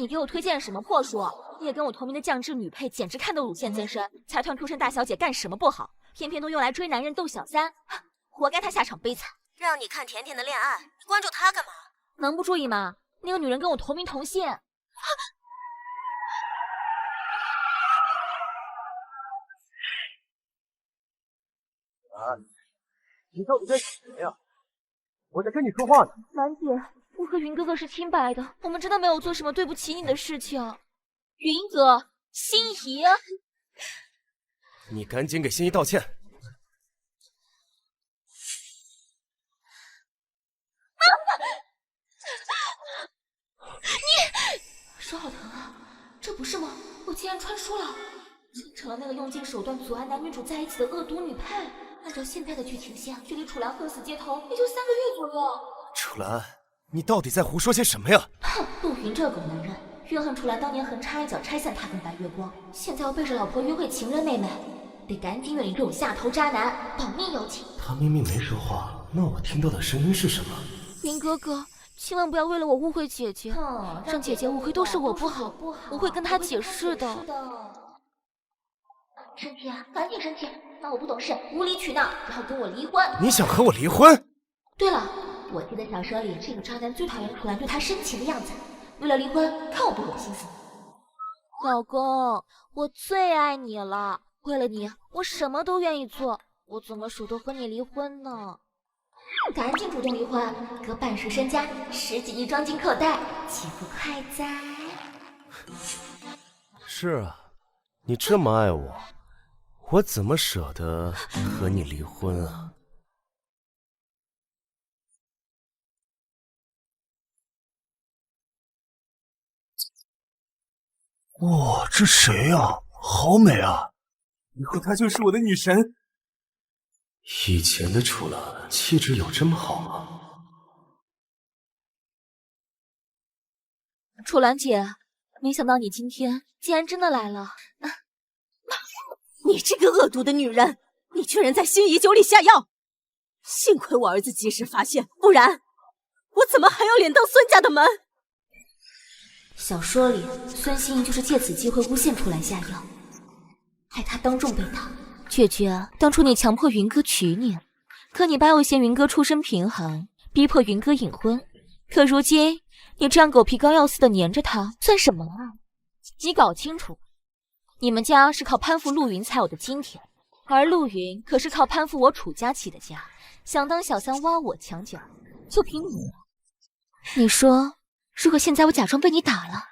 你给我推荐什么破书？你也跟我同名的降智女配简直看都乳腺增生，财团出身大小姐干什么不好，偏偏都用来追男人斗小三，活该她下场悲惨。让你看甜甜的恋爱，你关注她干嘛？能不注意吗？那个女人跟我同名同姓。你到底在想什么呀？我在跟你说话呢。兰姐，我和云哥哥是清白的，我们真的没有做什么对不起你的事情。云哥，心仪，你赶紧给心仪道歉。你手好疼啊！这不是吗？我竟然穿书了，成了那个用尽手段阻碍男女主在一起的恶毒女配。按照现在的剧情线，距离楚岚饿死街头也就3个月左右。楚岚，你到底在胡说些什么呀？哼，陆云这狗男人，怨恨楚岚当年横插一脚拆散他跟白月光，现在要背着老婆约会情人妹妹，得赶紧远离这种下头渣男，保命要紧。他明明没说话，那我听到的声音是什么？云哥哥，千万不要为了我误会姐姐，让姐姐误会都是我不好，我会跟她解释的。生气啊，赶紧生气！当我不懂事，无理取闹，然后跟我离婚。你想和我离婚？对了，我记得小说里这个渣男最讨厌楚岚对他深情的样子，为了离婚，看我不恶心死你！老公，我最爱你了，为了你，我什么都愿意做，我怎么舍得和你离婚呢？赶紧主动离婚，哥半数身家，10几亿装进口袋，岂不快哉？是啊，你这么爱我，我怎么舍得和你离婚啊？哇，这谁呀？好美啊！以后她就是我的女神。以前的楚岚气质有这么好吗？楚岚姐，没想到你今天竟然真的来了。你这个恶毒的女人，你居然在心仪酒里下药！幸亏我儿子及时发现，不然我怎么还有脸登孙家的门？小说里，孙心怡就是借此机会诬陷楚岚下药，害她当众被打。姐姐，当初你强迫云哥娶你，可你爸又嫌云哥出身贫寒，逼迫云哥隐婚。可如今你这样狗皮膏药似的黏着他，算什么啊？你搞清楚，你们家是靠攀附陆云才有的今天，而陆云可是靠攀附我楚家起的家。想当小三挖我墙角，就凭你。你说，如果现在我假装被你打了，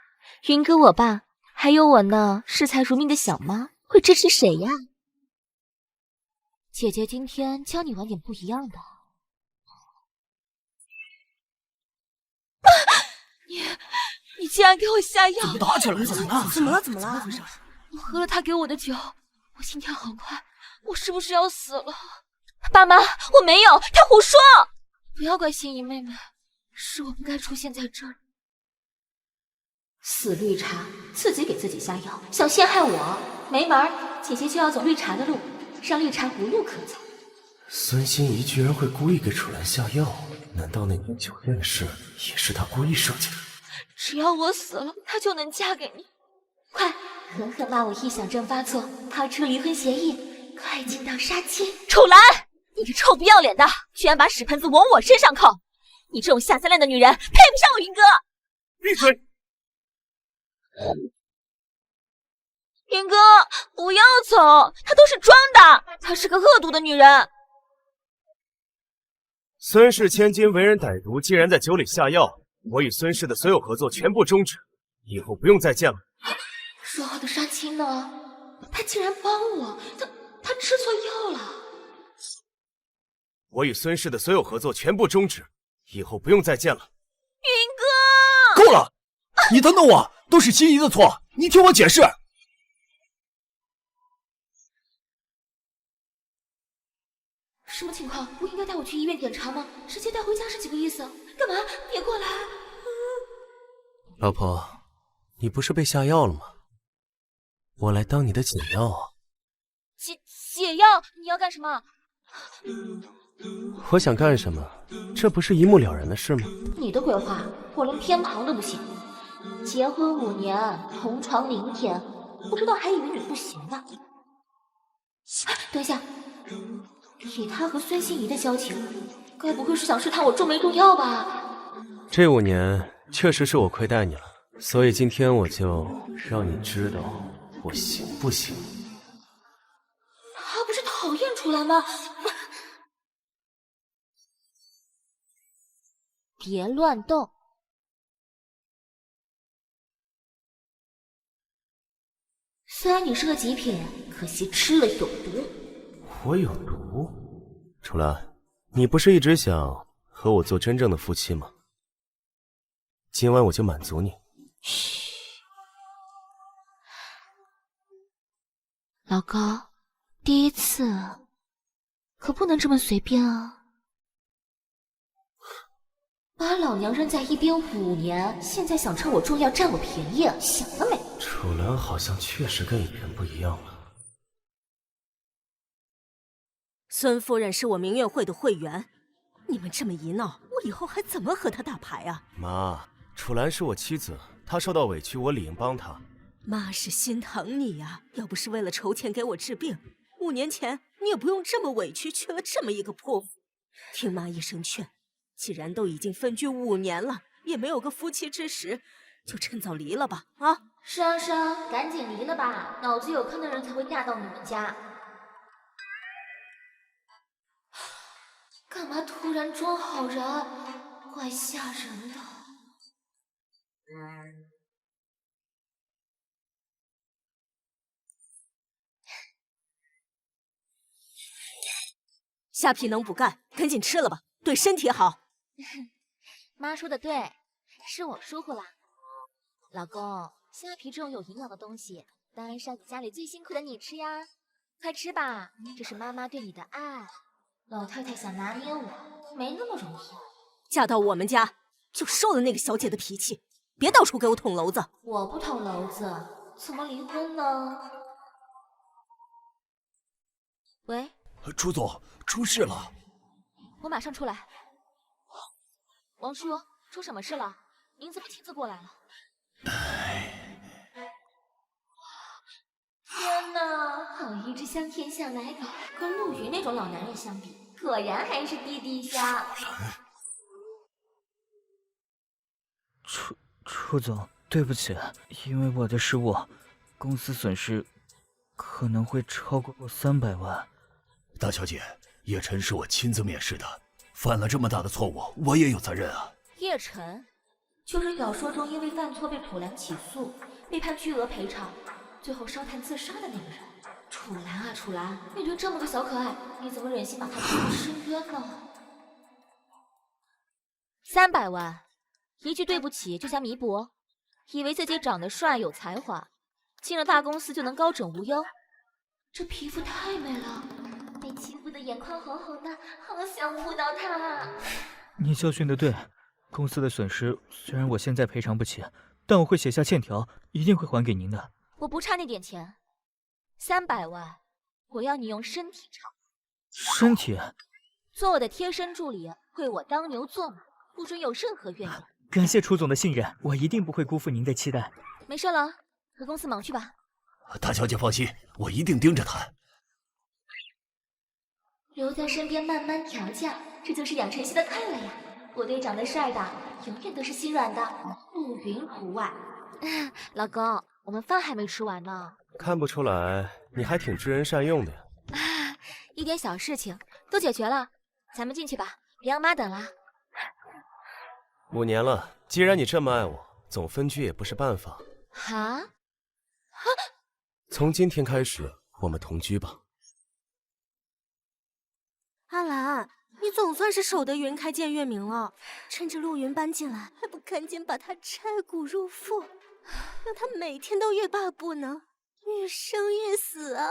云哥我爸还有我那视财如命的小妈会支持谁呀？姐姐今天教你玩点不一样的。你竟然给我下药！怎么打起来了？怎么了？我喝了他给我的酒，我心跳好快，我是不是要死了？爸妈，我没有，他胡说！不要怪心怡妹妹，是我不该出现在这儿。死绿茶，自己给自己下药，想陷害我，没门儿！姐姐就要走绿茶的路，让绿茶无路可走。孙心怡居然会故意给楚岚下药，难道那间酒店的事也是她故意设计的？只要我死了，她就能嫁给你。快，狠狠骂我臆想症发作，抛出离婚协议，快进到杀青！楚岚，你个臭不要脸的，居然把屎盆子往我身上扣！你这种下三滥的女人，配不上我云哥！闭嘴！云哥，不要走，她都是装的，她是个恶毒的女人。孙氏千金为人歹毒，竟然在酒里下药，我与孙氏的所有合作全部终止，以后不用再见了。说好的杀青呢？他竟然帮我，他吃错药了。我与孙氏的所有合作全部终止，以后不用再见了。云哥，够了！你等等我，都是心怡的错，你听我解释。什么情况？不应该带我去医院检查吗？直接带回家是几个意思？干嘛？别过来！老婆，你不是被下药了吗？我来当你的解药啊。解药？你要干什么？我想干什么，这不是一目了然的事吗？你的鬼话，我连偏旁都不信。结婚5年，同床0天，不知道还以为你不行呢。等一下，以他和孙心怡的交情，该不会是想试探我重没重要吧？这5年确实是我亏待你了，所以今天我就让你知道我行不行。他不是讨厌楚岚吗？别乱动！虽然你是个极品，可惜吃了有毒。我有毒？楚岚，你不是一直想和我做真正的夫妻吗？今晚我就满足你。嘘，老高，第一次可不能这么随便啊！把老娘扔在一边5年，现在想趁我重要占我便宜，想得美！楚岚好像确实跟以前不一样了。孙夫人是我明月会的会员，你们这么一闹，我以后还怎么和她打牌啊？妈，楚岚是我妻子，她受到委屈，我理应帮她。妈是心疼你呀，要不是为了筹钱给我治病，5年前你也不用这么委屈，娶了这么一个泼妇。听妈一声劝，既然都已经分居5年了，也没有个夫妻之实，就趁早离了吧。啊！是啊是啊，赶紧离了吧，脑子有坑的人才会嫁到你们家。干嘛突然装好人，怪吓人的。虾皮能补钙，赶紧吃了吧，对身体好。妈说的对，是我疏忽啦。老公，虾皮这种有营养的东西，当然是要给家里最辛苦的你吃呀。快吃吧，这是妈妈对你的爱。老太太想拿捏我，没那么容易。嫁到我们家，就受了那个小姐的脾气，别到处给我捅娄子。我不捅娄子，怎么离婚呢？喂，朱总，出事了！我马上出来。王叔，出什么事了？您怎么亲自过来了？天哪，好一只香甜小奶狗，跟陆云那种老男人相比，果然还是弟弟香。楚总，对不起，因为我的失误，公司损失可能会超过300万。大小姐，叶晨是我亲自面试的，犯了这么大的错误，我也有责任啊。叶晨，就是小说中因为犯错被楚岚起诉，被判巨额赔偿，最后烧炭自杀的那个人。楚岚啊楚岚，面对这么个小可爱，你怎么忍心把他推入深渊呢？300万，一句对不起就想弥补？以为自己长得帅有才华，进了大公司就能高枕无忧？这皮肤太美了，被欺负的眼眶红红的，好想摸到它。你教训的对，公司的损失虽然我现在赔偿不起，但我会写下欠条，一定会还给您的。我不差那点钱，300万，我要你用身体偿。身体？做我的贴身助理，为我当牛做马，不准有任何怨言。感谢楚总的信任，我一定不会辜负您的期待。没事了，回公司忙去吧。大小姐放心，我一定盯着他。留在身边慢慢调教，这就是养成系的快乐呀。我对长得帅的永远都是心软的，陆云除外。老公，我们饭还没吃完呢。看不出来，你还挺知人善用的呀。一点小事情都解决了，咱们进去吧，别让妈等了。5年了，既然你这么爱我，总分居也不是办法。哈？从今天开始，我们同居吧。阿兰，你总算是守得云开见月明了，趁着陆云搬进来，还不赶紧把他拆骨入腹，让他每天都欲罢不能，欲生欲死啊！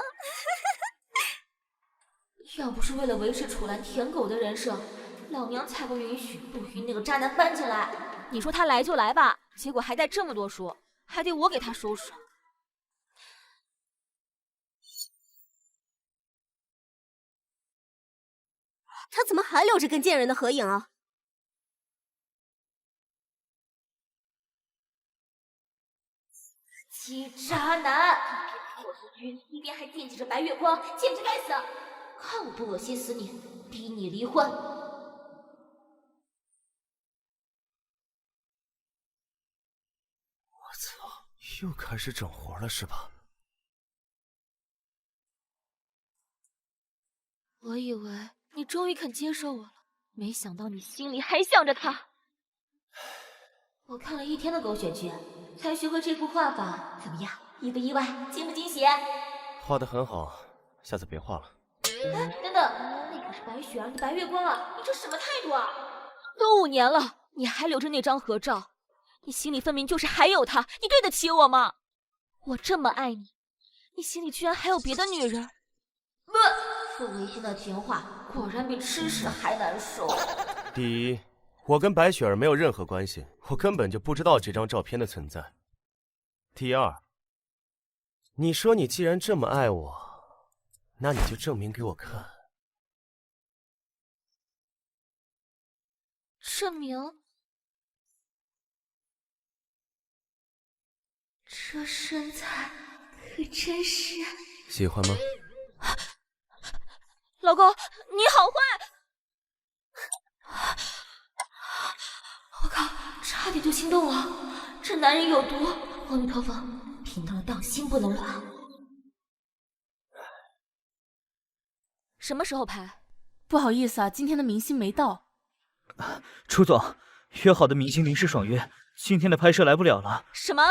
要不是为了维持楚岚舔狗的人设，老娘才不允许陆云那个渣男搬进来。你说他来就来吧，结果还带这么多书，还得我给他收拾。他怎么还留着跟贱人的合影啊？鸡渣男，一边陪我同居，一边还惦记着白月光，简直该死！看我不恶心死你，逼你离婚！我操，又开始整活了是吧？我以为你终于肯接受我了，没想到你心里还想着他。我看了1天的狗血剧，才学会这幅画法，怎么样？意不意外？惊不惊喜？画得很好，下次别画了。哎，等等，那可是白雪儿的白月光啊！你这什么态度啊？都5年了，你还留着那张合照，你心里分明就是还有他，你对得起我吗？我这么爱你，你心里居然还有别的女人？不，说违心的甜话，果然比吃屎还难受。第一，我跟白雪儿没有任何关系，我根本就不知道这张照片的存在。第二，你说你既然这么爱我，那你就证明给我看。证明？这身材可真是……喜欢吗？老公，你好坏！我靠，差点就心动了，这男人有毒！阿弥陀佛，平当的当心不能乱。什么时候拍？不好意思啊，今天的明星没到。楚总，约好的明星临时爽约，今天的拍摄来不了了。什么？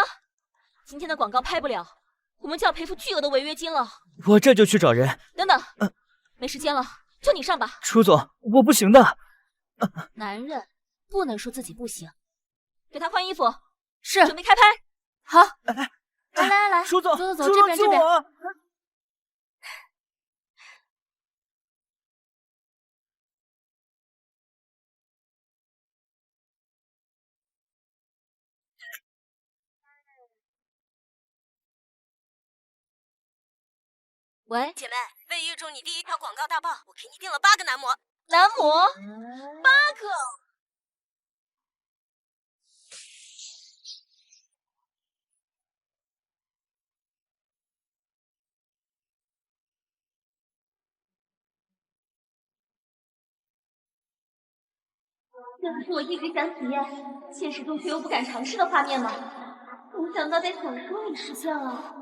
今天的广告拍不了，我们就要赔付巨额的违约金了。我这就去找人。等等，没时间了，就你上吧。楚总，我不行的。男人不能说自己不行。给他换衣服，是，准备开拍。好，来，楚总，走，楚总救我！喂，姐妹，为预祝你第1条广告大爆，我给你订了8个男模。男模8个。这不是我一直想体验，现实中却又不敢尝试的画面吗？没想到在小说里实现了。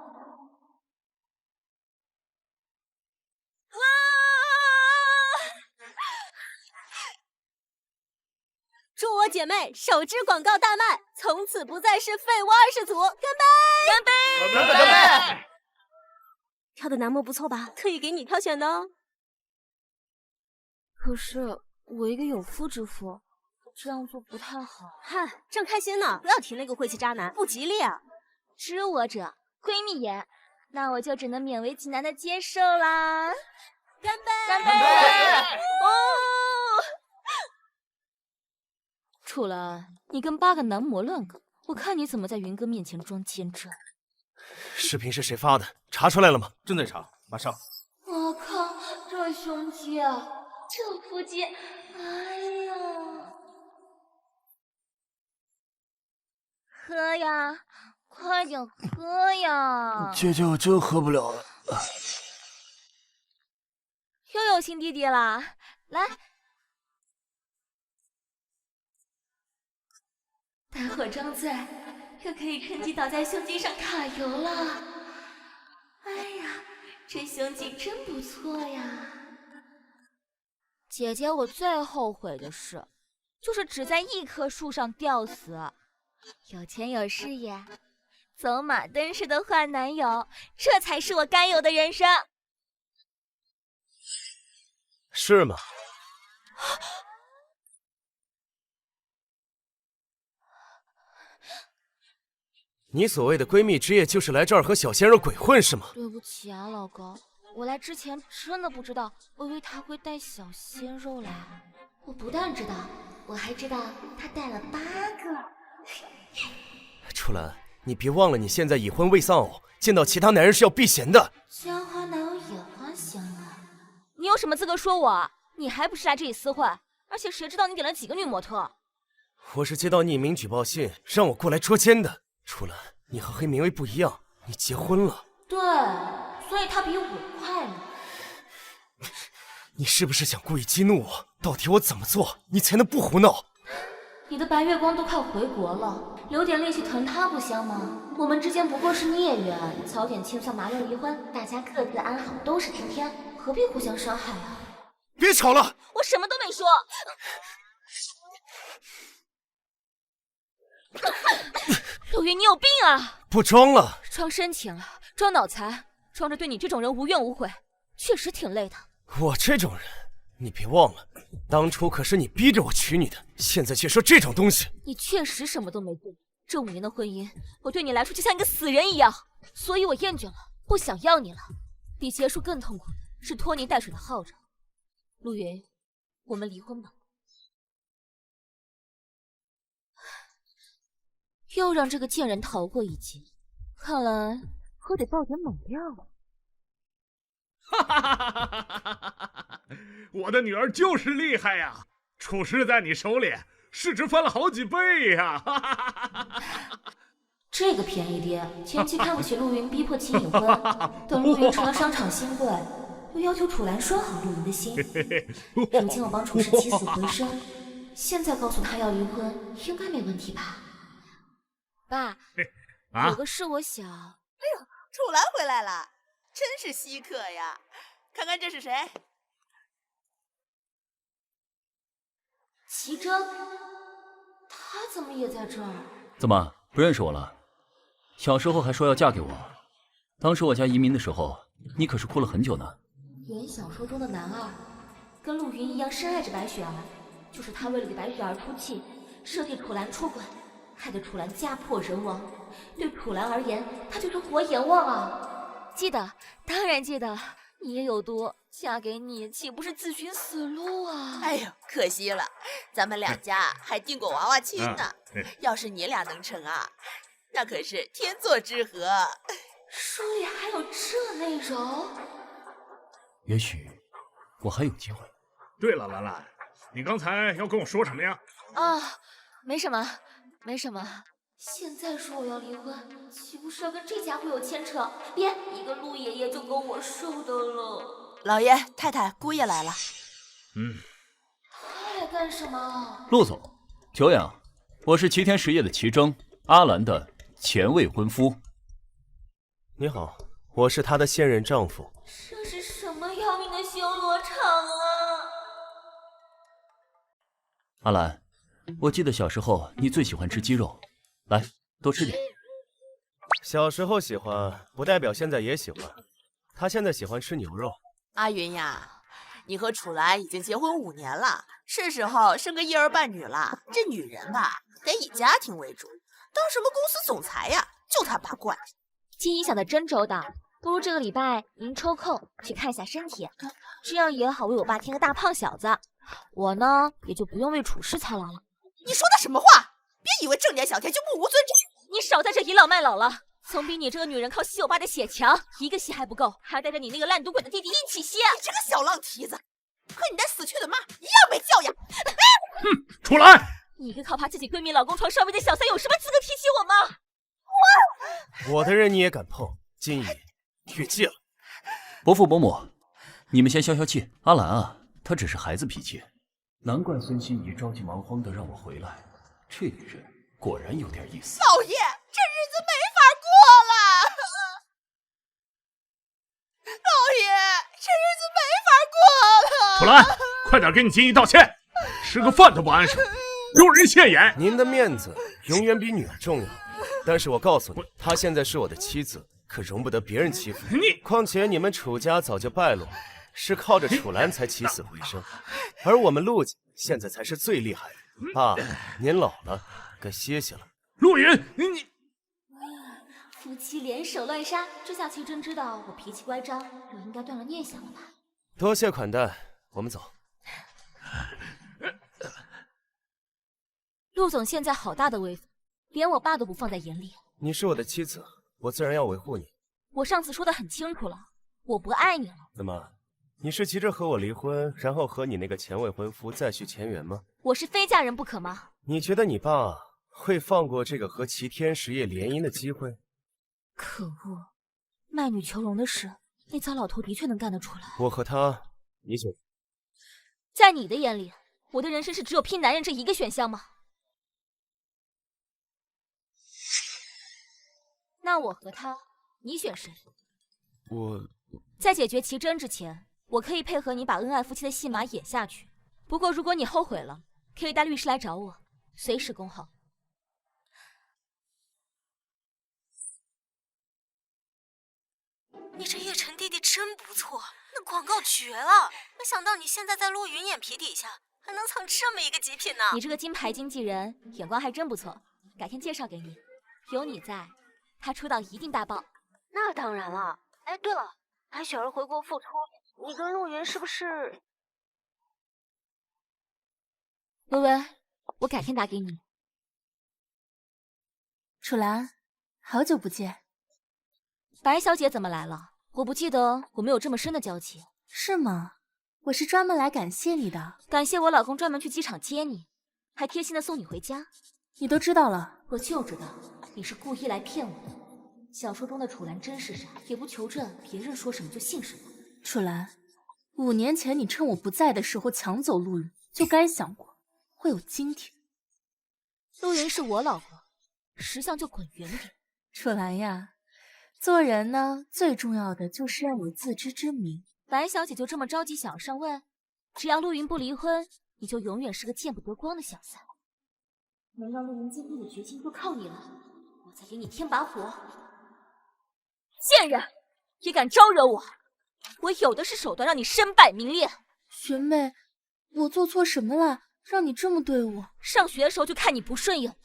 祝我姐妹首支广告大卖，从此不再是废物20组！干杯！干杯！挑的男模不错吧？特意给你挑选的哦。可是我一个有妇之夫，这样做不太好。嗨，正开心呢，不要提那个晦气渣男，不吉利啊！知我者，闺蜜也。那我就只能勉为其难的接受啦。干杯！干杯！哦。楚岚，你跟8个男模乱搞，我看你怎么在云哥面前装坚贞。视频是谁发的？查出来了吗？正在查，马上。我靠，这胸肌啊，这腹肌，哎呀！喝呀，快点喝呀！姐姐，我真喝不了了。又有新弟弟啦，来。待会儿张嘴，可可以趁机倒在胸肌上揩油了。哎呀，这胸肌真不错呀！姐姐，我最后悔的事，就是只在1棵树上吊死。有钱有事业，走马灯似的换男友，这才是我该有的人生。是吗？你所谓的闺蜜之夜就是来这儿和小鲜肉鬼混是吗？对不起啊，老公，我来之前真的不知道，我以为他会带小鲜肉来。我不但知道，我还知道他带了8个。楚岚，你别忘了你现在已婚未丧偶，见到其他男人是要避嫌的。江花哪有野花香啊？你有什么资格说我？你还不是来这里私会？而且谁知道你点了几个女模特？我是接到匿名举报信，让我过来捉奸的。楚岚，你和黑明威不一样，你结婚了。对，所以他比我快乐。你是不是想故意激怒我？到底我怎么做，你才能不胡闹？你的白月光都快回国了，留点力气疼他不香吗？我们之间不过是孽缘，早点清算麻溜离婚，大家各自安好，都是天天，何必互相伤害啊？别吵了，我什么都没说。陆云，你有病啊！不装了，装深情了，装脑残，装着对你这种人无怨无悔，确实挺累的。我这种人，你别忘了，当初可是你逼着我娶你的，现在却说这种东西。你确实什么都没做，这5年的婚姻，我对你来说就像一个死人一样，所以我厌倦了，不想要你了。比结束更痛苦的是拖泥带水的耗着。陆云，我们离婚吧。又让这个贱人逃过一劫，看来可得爆点猛料了。哈哈哈哈哈哈！我的女儿就是厉害呀，处事在你手里，市值翻了好几倍呀！哈哈哈哈哈！这个便宜爹，前期看不起陆云，逼迫其隐婚，等陆云成了商场新贵，又要求楚岚拴好陆云的心。如今我帮楚氏起死回生，现在告诉他要离婚，应该没问题吧？爸，有个事我想……哎呦，楚岚回来了，真是稀客呀！看看这是谁？齐征，他怎么也在这儿？怎么不认识我了？小时候还说要嫁给我，当时我家移民的时候，你可是哭了很久呢。演小说中的男二，跟陆云一样深爱着白雪儿，就是他为了给白雪儿出气，设计楚岚出轨，害得楚岚家破人亡。对楚岚而言，他就是活阎王啊！记得，当然记得。你也有毒，嫁给你岂不是自寻死路啊？哎呦，可惜了，咱们两家还定过娃娃亲呢。要是你俩能成啊，那可是天作之合。书里还有这内容？也许我还有机会。对了，兰兰，你刚才要跟我说什么呀？啊，没什么，没什么。现在说我要离婚，岂不是要跟这家伙有牵扯？别一个陆爷爷就够我受的了。老爷、太太、姑爷来了。他来干什么？陆总，久仰，我是齐天实业的齐征，阿兰的前未婚夫。你好，我是她的现任丈夫。这是什么要命的修罗场啊！阿兰，我记得小时候你最喜欢吃鸡肉。来，多吃点。小时候喜欢，不代表现在也喜欢。他现在喜欢吃牛肉。阿云呀，你和楚岚已经结婚5年了，是时候生个一儿半女了。这女人吧，得以家庭为主，当什么公司总裁呀，就他爸惯。基因想的真周到，不如这个礼拜您抽空去看一下身体，这样也好为我爸添个大胖小子。我呢，也就不用为楚氏操劳了。你说的什么话？别以为正点小天就目无尊长！你少在这倚老卖老了，总比你这个女人靠吸我爸的血强，一个吸还不够，还要带着你那个烂赌鬼的弟弟一起吸。你这个小浪蹄子，和你那死去的妈一样没教养！哼，楚岚，你一个靠爬自己闺蜜老公床上位的小三，有什么资格提起我吗？我的人你也敢碰？金姨，越界了！伯父伯母，你们先消消气。阿兰啊，她只是孩子脾气，难怪孙心怡着急忙慌的让我回来。这女人果然有点意思。老爷，这日子没法过了。老爷，这日子没法过了。楚岚，快点给你金姨道歉，吃个饭都不安生，丢人现眼。您的面子永远比女儿重要。但是我告诉你，她现在是我的妻子，可容不得别人欺负你。况且你们楚家早就败落，是靠着楚岚才起死回生，而我们陆家现在才是最厉害的。爸，您老了，该歇歇了。陆云，你夫妻联手乱杀，这下齐真知道我脾气乖张，就应该断了念想了吧？多谢款待，我们走。陆总现在好大的威风，连我爸都不放在眼里。你是我的妻子，我自然要维护你。我上次说的很清楚了，我不爱你了。怎么？你是急着和我离婚，然后和你那个前未婚夫再续前缘吗？我是非嫁人不可吗？你觉得你爸会放过这个和齐天实业联姻的机会？可恶，卖女求荣的事，那糟老头的确能干得出来。我和他，你选。在你的眼里，我的人生是只有拼男人这一个选项吗？那我和他，你选谁？我在解决奇珍之前，我可以配合你把恩爱夫妻的戏码演下去。不过如果你后悔了，可以带律师来找我，随时恭候。你这叶晨弟弟真不错，那广告绝了！没想到你现在在陆云眼皮底下还能藏这么一个极品呢。你这个金牌经纪人眼光还真不错，改天介绍给你。有你在，他出道一定大爆。那当然了。哎，对了，白雪儿回国复出，你跟陆云是不是？微微，我改天打给你。楚兰，好久不见。白小姐怎么来了？我不记得我们有这么深的交集。是吗？我是专门来感谢你的。感谢我老公专门去机场接你，还贴心的送你回家。你都知道了？我就知道你是故意来骗我的。小说中的楚兰真是傻，也不求证别人说什么就信什么。楚兰，5年前你趁我不在的时候抢走陆云，就该想过会有今天。陆云是我老公，识相就滚远点。楚兰呀，做人呢，最重要的就是要有自知之明。白小姐就这么着急想要上位？只要陆云不离婚，你就永远是个见不得光的小三。能让陆云坚定的决心就靠你了，我再给你添把火。贱人，也敢招惹我！我有的是手段让你身败名裂。学妹，我做错什么了，让你这么对我？上学的时候就看你不顺眼了，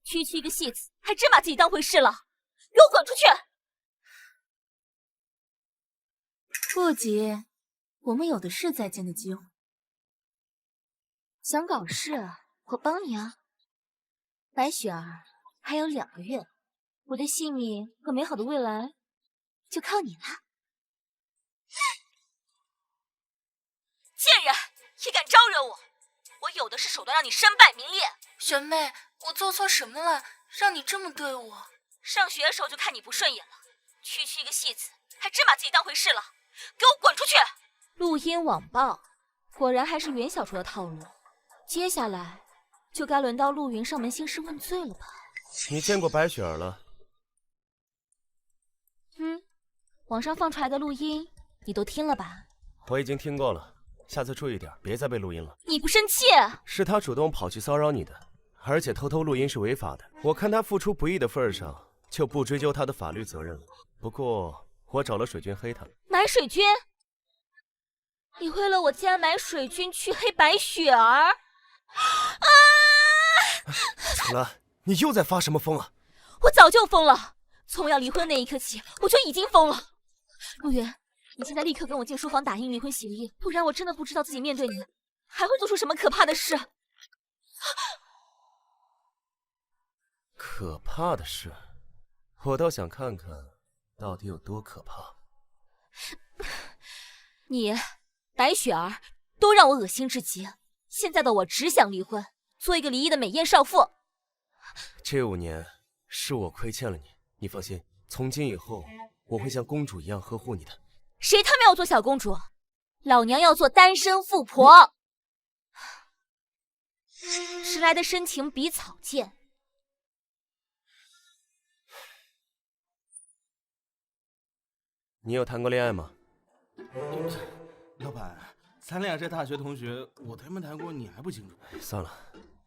区区一个戏子，还真把自己当回事了。给我滚出去！不急，我们有的是再见的机会。想搞事，我帮你啊。白雪儿，还有2个月，我的性命和美好的未来就靠你了。贱人，也敢招惹我！我有的是手段让你身败名裂。学妹，我做错什么了，让你这么对我？上学的时候就看你不顺眼了，区区一个戏子，还真把自己当回事了。给我滚出去！录音网暴，果然还是袁小说的套路。接下来就该轮到陆云上门兴师问罪了吧？你见过白雪儿了？网上放出来的录音你都听了吧？我已经听过了，下次注意点，别再被录音了。你不生气？是他主动跑去骚扰你的，而且偷偷录音是违法的。我看他付出不易的份上，就不追究他的法律责任了。不过我找了水军黑他。买水军？你为了我竟然买水军去黑白雪儿？啊！楚兰，你又在发什么疯啊？我早就疯了，从要离婚那一刻起，我就已经疯了。陆云，你现在立刻跟我进书房打印离婚协议，不然我真的不知道自己面对你还会做出什么可怕的事。可怕的事？我倒想看看到底有多可怕。你白雪儿都让我恶心至极，现在的我只想离婚，做一个离异的美艳少妇。这5年是我亏欠了你，你放心，从今以后我会像公主一样呵护你的。谁他妈要做小公主？老娘要做单身富婆。迟来的深情比草贱。你有谈过恋爱吗？老板，咱俩这大学同学，我谈没谈过你还不清楚？算了，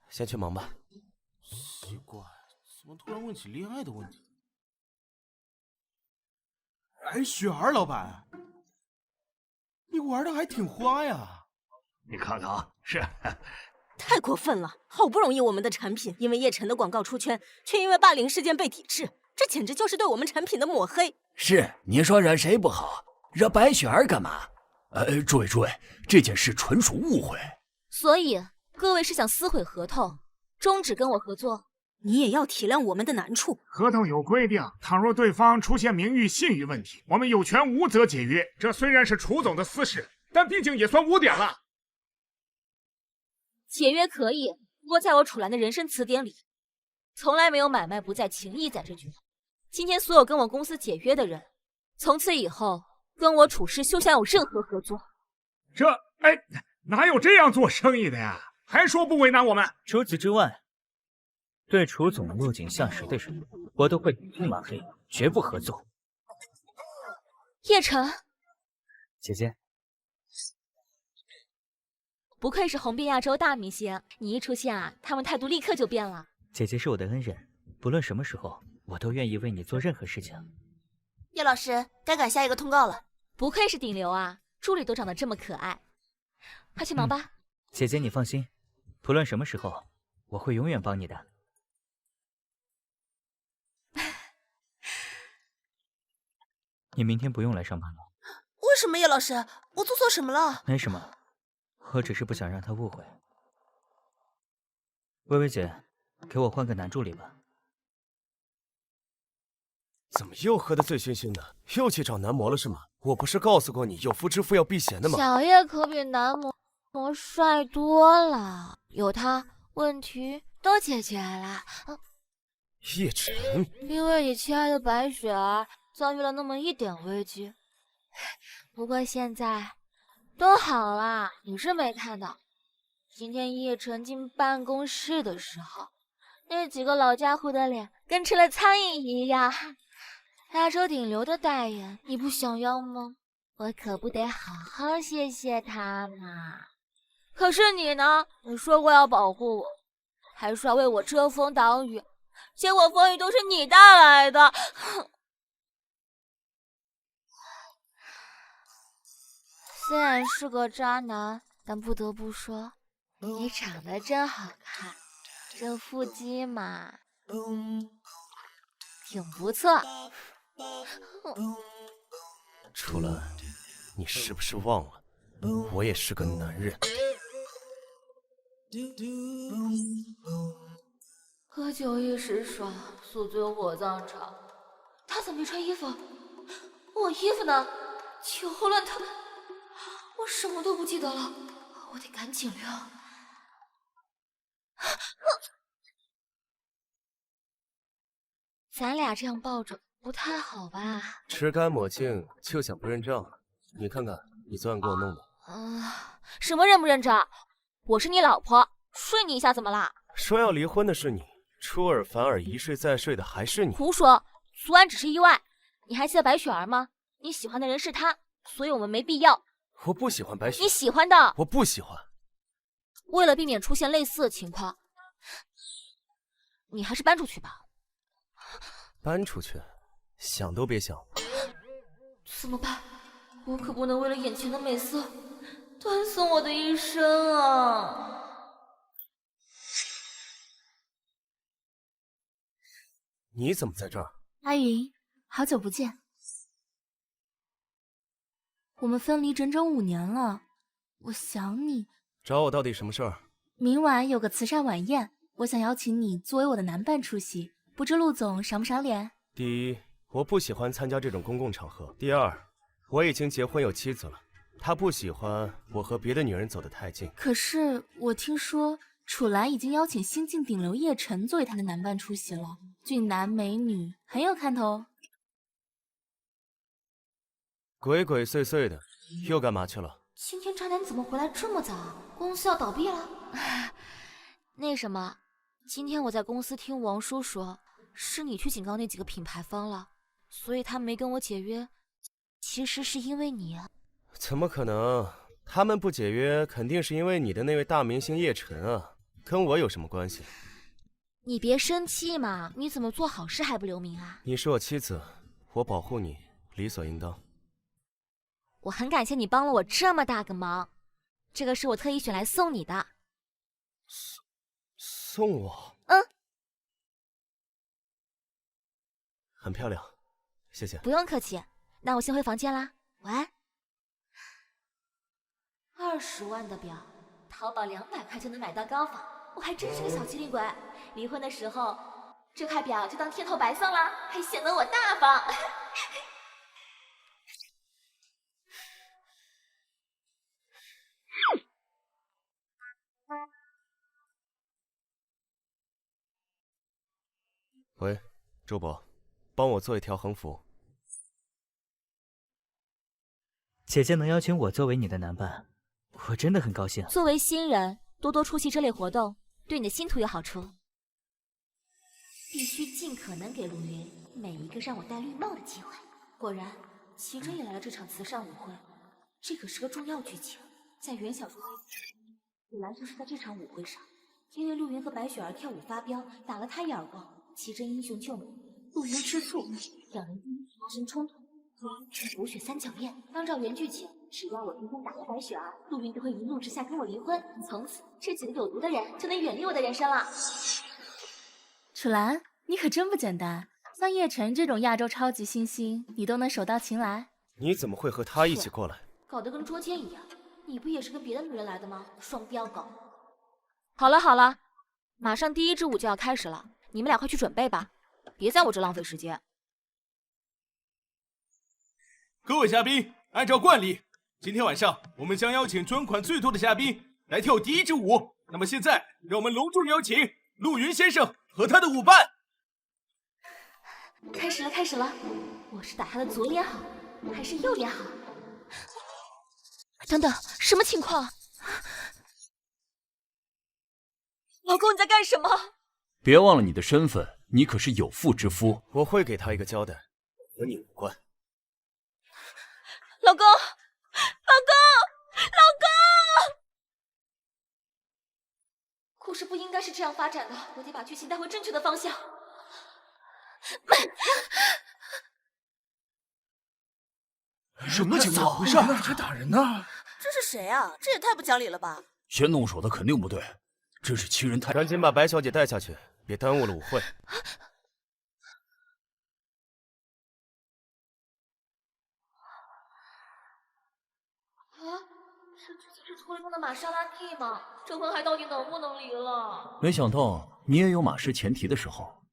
先去忙吧。奇怪，怎么突然问起恋爱的问题？哎，雪儿老板，你玩的还挺花呀！你看看啊，是太过分了！好不容易我们的产品因为叶晨的广告出圈，却因为霸凌事件被抵制，这简直就是对我们产品的抹黑。是，你说惹谁不好？惹白雪儿干嘛？诸位，这件事纯属误会。所以各位是想撕毁合同，终止跟我合作？你也要体谅我们的难处。合同有规定，倘若对方出现名誉、信誉问题，我们有权无责解约。这虽然是楚总的私事，但毕竟也算污点了。解约可以，不过在我楚兰的人生词典里，从来没有买卖不在情义在这句话。今天所有跟我公司解约的人，从此以后跟我楚氏休想有任何合作。哪有这样做生意的呀？还说不为难我们？除此之外，对楚总落井下石的人，我都会一通拉黑，绝不合作。叶晨，姐姐，不愧是红遍亚洲大明星，你一出现啊，他们态度立刻就变了。姐姐是我的恩人，不论什么时候，我都愿意为你做任何事情。叶老师，该赶下一个通告了。不愧是顶流啊，助理都长得这么可爱。快去忙吧。姐姐，你放心，不论什么时候，我会永远帮你的。你明天不用来上班了。为什么叶老师？我做错什么了？没什么，我只是不想让他误会。薇薇姐，给我换个男助理吧。怎么又喝得醉醺醺的？又去找男模了是吗？我不是告诉过你有夫之妇要避嫌的吗？小叶可比男模帅多了，有他问题都解决了。叶晨，因为你亲爱的白雪儿遭遇了那么一点危机，不过现在都好了。你是没看到，今天叶晨进办公室的时候，那几个老家伙的脸跟吃了苍蝇一样。亚洲顶流的代言，你不想要吗？我可不得好好谢谢他嘛。可是你呢？你说过要保护我，还说要为我遮风挡雨，结果风雨都是你带来的。虽然是个渣男，但不得不说，你长得真好看，这腹肌嘛，挺不错。楚岚，你是不是忘了，我也是个男人。喝酒一时爽，宿醉火葬场。他怎么没穿衣服？我衣服呢？求了他们，我什么都不记得了，我得赶紧溜。咱俩这样抱着不太好吧？吃干抹净就想不认账？你看看你昨晚给我弄的。什么认不认账？我是你老婆，睡你一下怎么啦？说要离婚的是你，出尔反尔一睡再睡的还是你。胡说，昨晚只是意外。你还记得白雪儿吗？你喜欢的人是她，所以我们没必要。我不喜欢白雪。你喜欢的。我不喜欢。为了避免出现类似的情况，你还是搬出去吧。搬出去？想都别想。怎么办？我可不能为了眼前的美色断送我的一生啊！你怎么在这儿？阿云，好久不见。我们分离整整5年了，我想你。找我到底什么事儿？明晚有个慈善晚宴，我想邀请你作为我的男伴出席，不知陆总赏不赏脸？第一，我不喜欢参加这种公共场合。第二，我已经结婚有妻子了，他不喜欢我和别的女人走得太近。可是我听说楚岚已经邀请新晋顶流叶晨作为她的男伴出席了，俊男美女，很有看头。鬼鬼祟祟的，又干嘛去了？今天渣男怎么回来这么早？公司要倒闭了？那什么，今天我在公司听王叔说，是你去警告那几个品牌方了，所以他没跟我解约，其实是因为你。怎么可能？他们不解约，肯定是因为你的那位大明星叶晨啊，跟我有什么关系？你别生气嘛，你怎么做好事还不留名啊？你是我妻子，我保护你，理所应当。我很感谢你帮了我这么大个忙，这个是我特意选来送你的。送我？很漂亮，谢谢。不用客气，那我先回房间啦，晚安。20万的表，淘宝200块就能买到高仿，我还真是个小机灵鬼。离婚的时候，这块表就当贴头白送了，还显得我大方。喂，周博，帮我做一条横幅。姐姐能邀请我作为你的男伴，我真的很高兴。作为新人，多多出席这类活动，对你的星途有好处。必须尽可能给陆云每一个让我戴绿帽的机会。果然，齐真也来了这场慈善舞会，这可是个重要剧情。在原小说里，李兰就是在这场舞会上，因为陆云和白雪儿跳舞发飙，打了他一耳光，齐真英雄救美，陆云吃醋，两人因此发生冲突。补血三角恋，按照原剧情，只要我今天打败白雪儿，陆云就会一怒之下跟我离婚，从此这几个有毒的人就能远离我的人生了。楚岚，你可真不简单，像叶晨这种亚洲超级新星，你都能手到擒来。你怎么会和他一起过来？搞得跟捉奸一样，你不也是跟别的女人来的吗？双标狗！好了好了，马上第一支舞就要开始了，你们俩快去准备吧，别在我这浪费时间。各位嘉宾，按照惯例，今天晚上我们将邀请捐款最多的嘉宾来跳第一支舞。那么现在，让我们隆重邀请陆云先生和他的舞伴。开始了，开始了！我是打他的左脸好，还是右脸好？等等，什么情况？老公，你在干什么？别忘了你的身份，你可是有妇之夫。我会给他一个交代，和你无关。老公，老公，老公！故事不应该是这样发展的，我得把剧情带回正确的方向。什么情况？回事？还打人呢？这是谁啊？这也太不讲理了吧！先动手的肯定不对，真是欺人太……赶紧把白小姐带下去，别耽误了舞会。这剧情是图里中的玛莎拉蒂吗？这婚还到底能不能离了？没想到你也有马失前蹄的时候，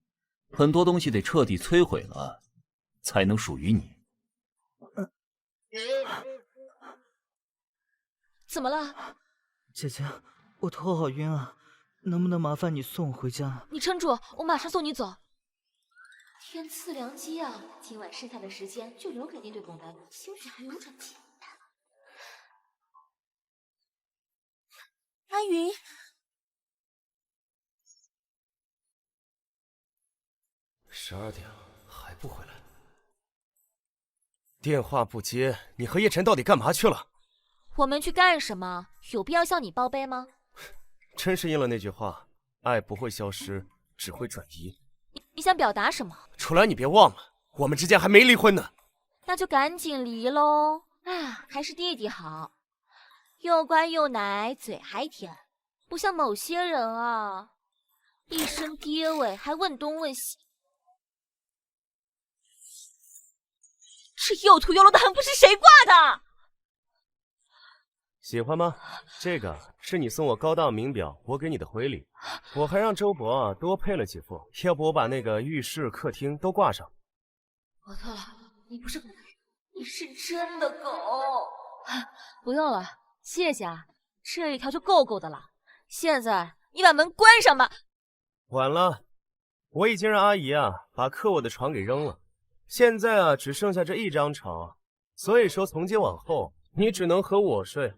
很多东西得彻底摧毁了，才能属于你。怎么了？姐姐，我头好晕啊，能不能麻烦你送我回家？你撑住，我马上送你走。天赐良机啊！今晚剩下的时间就留给那对狗男女，兴许还有转机。阿云，12点了，还不回来？电话不接，你和叶晨到底干嘛去了？我们去干什么？有必要向你报备吗？真是应了那句话，爱不会消失，只会转移。你想表达什么？楚岚，你别忘了，我们之间还没离婚呢。那就赶紧离喽！哎呀，还是弟弟好，又乖又奶，嘴还甜，不像某些人啊，一身爹味，还问东问西。这又土又漏的横幅是谁挂的？喜欢吗？这个是你送我高档名表，我给你的回礼。我还让周伯多配了几副，要不我把那个浴室、客厅都挂上。我错了，你不是狗，你是真的狗。不用了，谢谢啊，这一条就够够的了。现在你把门关上吧。晚了，我已经让阿姨把克我的床给扔了，现在只剩下这一张床，所以说从今往后你只能和我睡。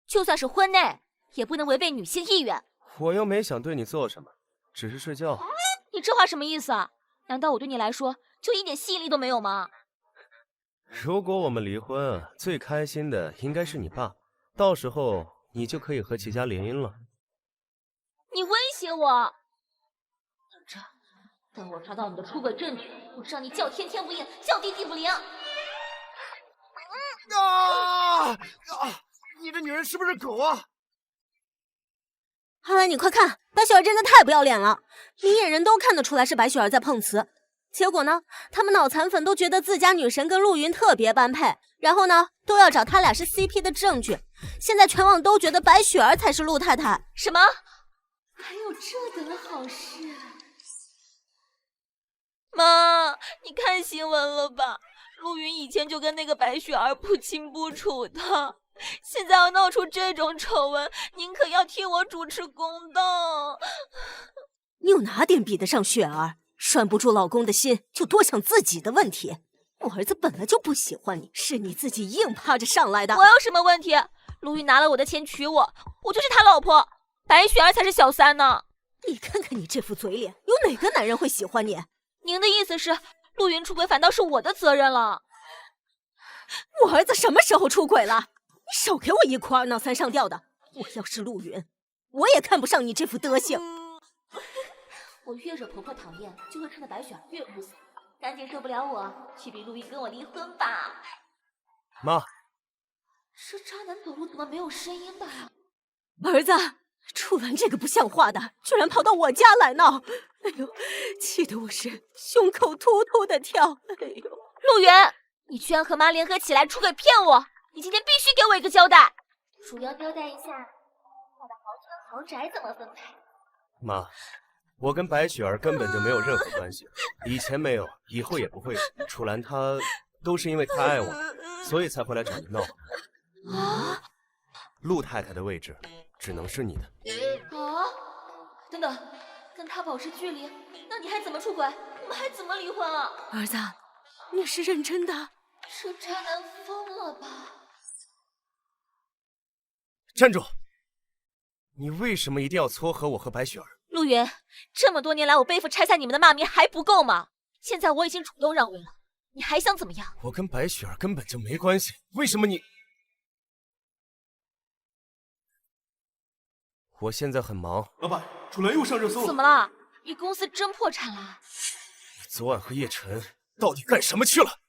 就算是婚内，也不能违背女性意愿。我又没想对你做什么，只是睡觉。你这话什么意思啊？难道我对你来说就一点吸引力都没有吗？如果我们离婚，最开心的应该是你爸，到时候你就可以和齐家联姻了。你威胁我？等着，等我查到你的出轨证据，我让你叫天天不应，叫地地不灵。你这女人是不是狗啊？阿兰，你快看，白雪儿真的太不要脸了！明眼人都看得出来是白雪儿在碰瓷，结果呢，他们脑残粉都觉得自家女神跟陆云特别般配，然后呢，都要找他俩是 CP 的证据。现在全网都觉得白雪儿才是陆太太。什么？还有这等好事？妈，你看新闻了吧？陆云以前就跟那个白雪儿不清不楚的。现在要闹出这种丑闻，您可要替我主持公道。你有哪点比得上雪儿？拴不住老公的心，就多想自己的问题。我儿子本来就不喜欢你，是你自己硬趴着上来的。我有什么问题？陆云拿了我的钱娶我，我就是他老婆，白雪儿才是小三呢。你看看你这副嘴脸，有哪个男人会喜欢你？您的意思是，陆云出轨反倒是我的责任了？我儿子什么时候出轨了？你少给我一哭二闹三上吊的！我要是陆云，我也看不上你这副德行。我越惹婆婆讨厌，就会看到白雪儿越哭死。赶紧受不了我，去逼陆云跟我离婚吧！妈，这渣男走路怎么没有声音的？儿子，楚兰这个不像话的，居然跑到我家来闹！哎呦，气得我是胸口突突的跳！哎呦，陆云，你居然和妈联合起来出轨骗我！你今天必须给我一个交代！主要交代一下，我的豪车豪宅怎么分配？妈，我跟白雪儿根本就没有任何关系，以前没有，以后也不会。楚兰她都是因为她爱我，所以才会来找你闹。啊！陆太太的位置只能是你的。啊！等等，跟他保持距离，那你还怎么出轨？我们还怎么离婚啊？儿子，你是认真的？这渣男疯了吧？站住！你为什么一定要撮合我和白雪儿？陆云，这么多年来我背负拆散你们的骂名还不够吗？现在我已经主动让位了，你还想怎么样？我跟白雪儿根本就没关系，为什么你……我现在很忙。老板，楚兰又上热搜了。怎么了？你公司真破产了？你昨晚和叶晨到底干什么去了？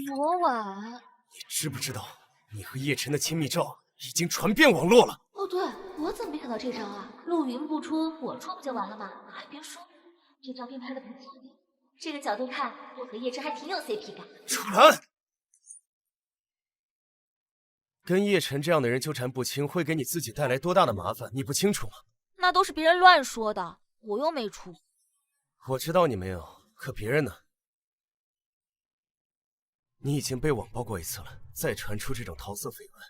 昨晚……你知不知道，你和叶晨的亲密照已经传遍网络了？哦，对，我怎么没想到这招啊？陆云不出，我出不就完了吗？还别说，这照片拍的不错，这个角度看，我和叶晨还挺有 CP 感。楚兰，跟叶晨这样的人纠缠不清，会给你自己带来多大的麻烦，你不清楚吗？那都是别人乱说的，我又没出。我知道你没有，可别人呢？你已经被网暴过一次了，再传出这种桃色绯闻，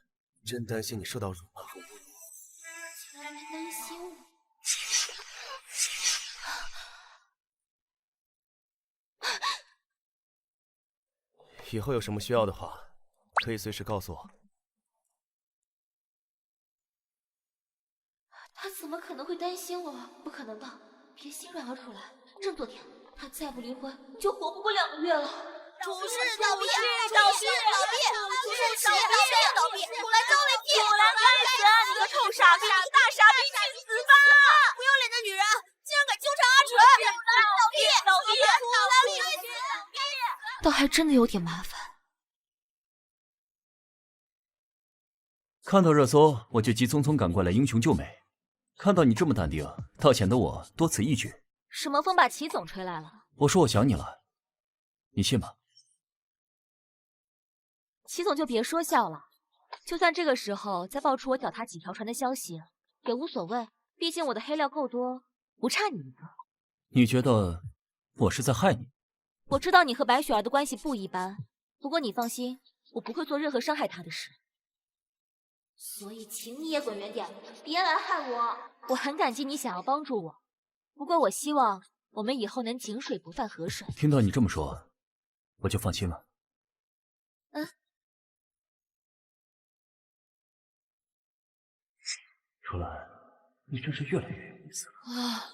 真担心你受到辱骂和侮辱。竟然还担心我。以后有什么需要的话，可以随时告诉我。他怎么可能会担心我？不可能的，别心软了，楚兰。郑昨天，他再不离婚，你就活不过2个月了。楚氏倒闭，楚氏倒闭，楚氏倒闭，楚兰遭雷劈，楚兰该死！你个臭傻逼，大傻逼，去死吧！不要脸的女人，竟然敢纠缠阿纯！倒闭，楚兰必须倒闭！倒还真的有点麻烦。看到热搜，我就急匆匆赶过来英雄救美。看到你这么淡定，倒显得我多此一举。什么风把齐总吹来了？我说我想你了，你信吗？齐总就别说笑了，就算这个时候再爆出我脚踏几条船的消息，也无所谓，毕竟我的黑料够多，不差你一个。你觉得我是在害你？我知道你和白雪儿的关系不一般，不过你放心，我不会做任何伤害她的事。所以请你也滚远点，别来害我。我很感激你想要帮助我，不过我希望我们以后能井水不犯河水。听到你这么说，我就放心了。楚兰，你真是越来越有意思了。啊，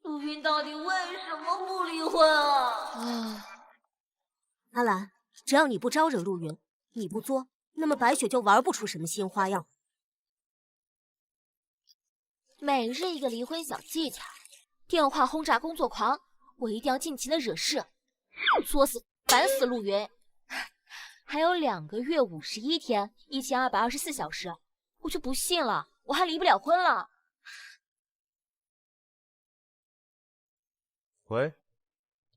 陆云到底为什么不离婚啊？阿兰，只要你不招惹陆云，你不作，那么白雪就玩不出什么新花样。每日一个离婚小技巧，电话轰炸工作狂，我一定要尽情的惹事，作死烦死陆云。还有2个月51天，1224小时，我就不信了，我还离不了婚了。喂，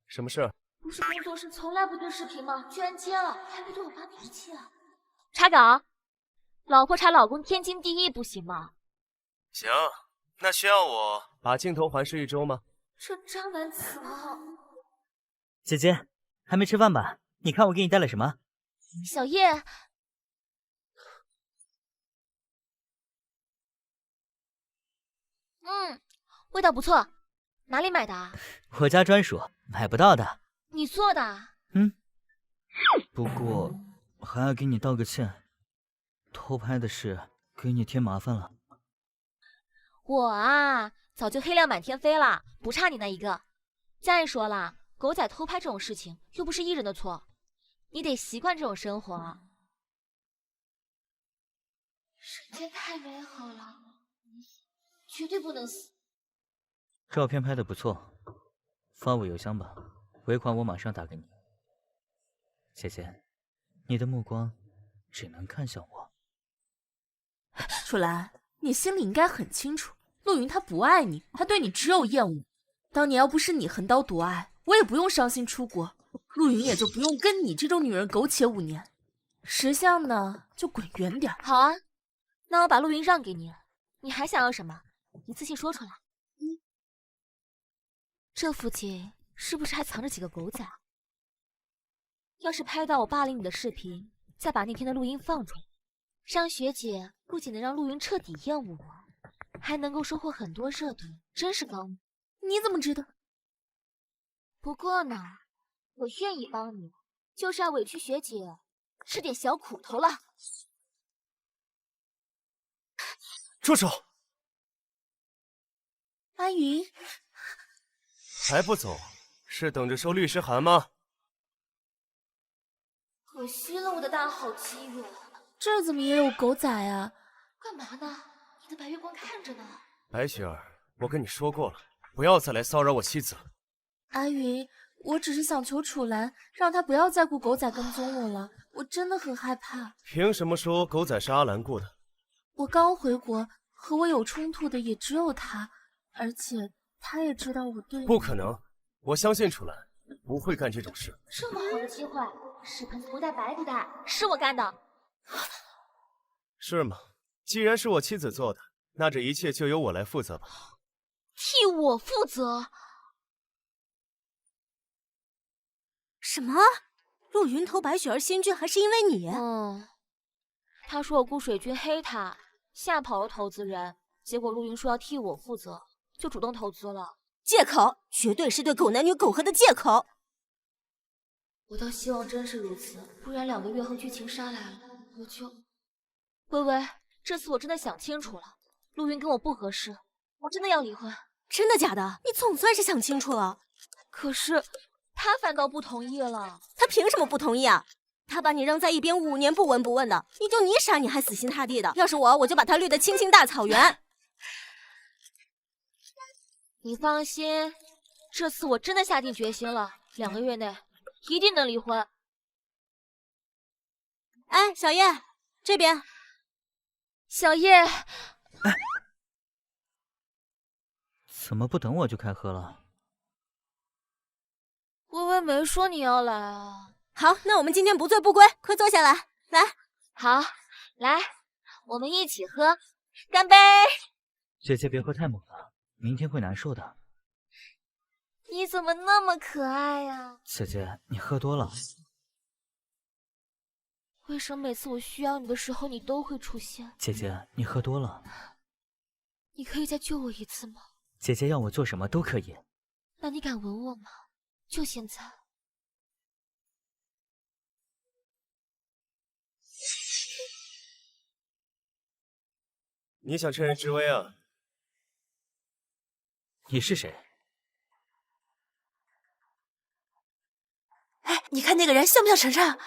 什么事？不是工作室从来不对视频吗？居然接了，还没对我发脾气啊！查岗，老婆查老公天经地义不行吗？行，那需要我把镜头环视1周吗？这渣男怎么？姐姐，还没吃饭吧？你看我给你带了什么？小叶，味道不错，哪里买的啊？我家专属，买不到的。你做的？不过还要给你道个歉，偷拍的事给你添麻烦了。我啊，早就黑料满天飞了，不差你那一个。再说了，狗仔偷拍这种事情又不是艺人的错，你得习惯这种生活。瞬间太美好了，绝对不能死。照片拍的不错，发我邮箱吧，尾款我马上打给你。姐姐，你的目光只能看向我。楚岚，你心里应该很清楚，陆云他不爱你，他对你只有厌恶。当年要不是你横刀夺爱，我也不用伤心出国，陆云也就不用跟你这种女人苟且5年。识相呢，就滚远点。好啊，那我把陆云让给你了，你还想要什么？你自信说出来。这附近是不是还藏着几个狗仔？要是拍到我霸凌你的视频，再把那天的录音放出来，让学姐不仅能让陆云彻底厌恶我，还能够收获很多热度，真是高明。你怎么知道？不过呢，我愿意帮你，就是要委屈学姐吃点小苦头了。住手！阿云，还不走？是等着收律师函吗？可惜了我的大好机缘。这儿怎么也有狗仔啊？干嘛呢？你的白月光看着呢。白雪儿，我跟你说过了，不要再来骚扰我妻子。阿云，我只是想求楚岚，让她不要再雇狗仔跟踪我了，我真的很害怕。凭什么说狗仔是阿兰雇的？我刚回国，和我有冲突的也只有他，而且他也知道我对你。不可能，我相信楚岚不会干这种事。这么好的机会，屎盆不带白不带，是我干的。是吗？既然是我妻子做的，那这一切就由我来负责吧。替我负责？什么？陆云偷白雪儿新剧还是因为你？他说我雇水军黑他，吓跑了投资人，结果陆云说要替我负责，就主动投资了。借口，绝对是对狗男女苟合的借口。我倒希望真是如此，不然2个月后剧情杀来了，我就……微微，这次我真的想清楚了，陆云跟我不合适，我真的要离婚。真的假的？你总算是想清楚了。可是他反倒不同意了。他凭什么不同意啊？他把你扔在一边5年不闻不问的，你就你傻你还死心塌地的。要是我就把他绿得青青大草原。你放心，这次我真的下定决心了，2个月内一定能离婚。哎，小叶，这边。小叶，怎么不等我就开喝了？微微没说你要来啊。好，那我们今天不醉不归，快坐下来。来，好，来，我们一起喝，干杯！姐姐别喝太猛了，明天会难受的。你怎么那么可爱呀？姐姐，你喝多了。为什么每次我需要你的时候，你都会出现？姐姐，你喝多了。你可以再救我一次吗？姐姐要我做什么都可以。那你敢吻我吗？就现在。你想趁人之危啊？你是谁？哎，你看那个人像不像晨晨？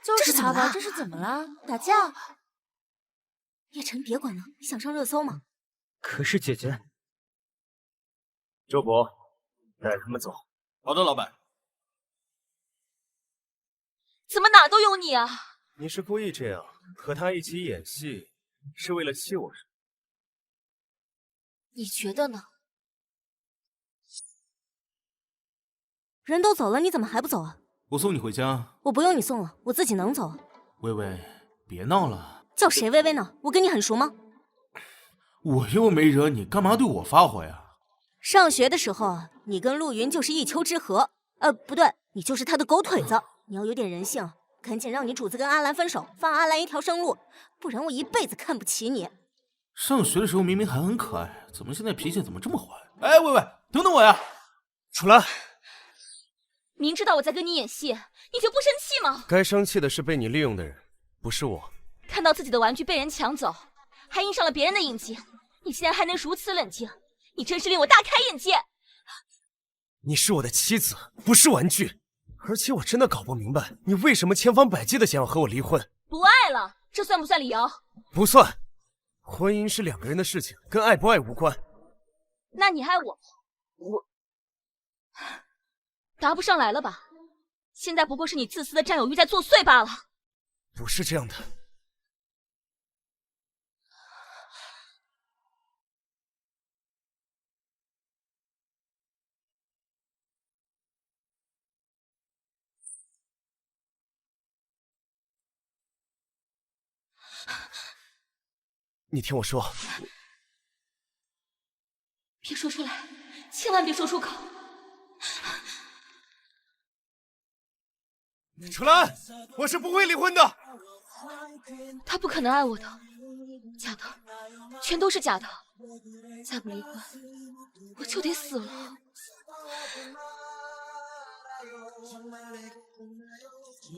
就是他吧？这是怎么了？打架？叶晨，别管了，你想上热搜吗？可是姐姐……周伯，带他们走。好的，老板。怎么哪都有你啊？你是故意这样和他一起演戏，是为了气我是？你觉得呢？人都走了，你怎么还不走啊？我送你回家。我不用你送了，我自己能走。微微，别闹了。叫谁微微呢？我跟你很熟吗？我又没惹你，干嘛对我发火呀？上学的时候，你跟陆云就是一丘之貉。不对，你就是他的狗腿子。你要有点人性，赶紧让你主子跟阿兰分手，放阿兰一条生路，不然我一辈子看不起你。上学的时候明明还很可爱，怎么现在脾气怎么这么坏？哎，微微，等等我呀！楚岚，明知道我在跟你演戏，你就不生气吗？该生气的是被你利用的人，不是我。看到自己的玩具被人抢走，还印上了别人的印记，你竟然还能如此冷静，你真是令我大开眼界。你是我的妻子，不是玩具。而且我真的搞不明白，你为什么千方百计的想要和我离婚？不爱了，这算不算理由？不算，婚姻是两个人的事情，跟爱不爱无关。那你爱我？我答不上来了吧？现在不过是你自私的占有欲在作祟罢了。不是这样的。你听我说，别说出来，千万别说出口。楚岚，我是不会离婚的。他不可能爱我的，假的，全都是假的。再不离婚，我就得死了。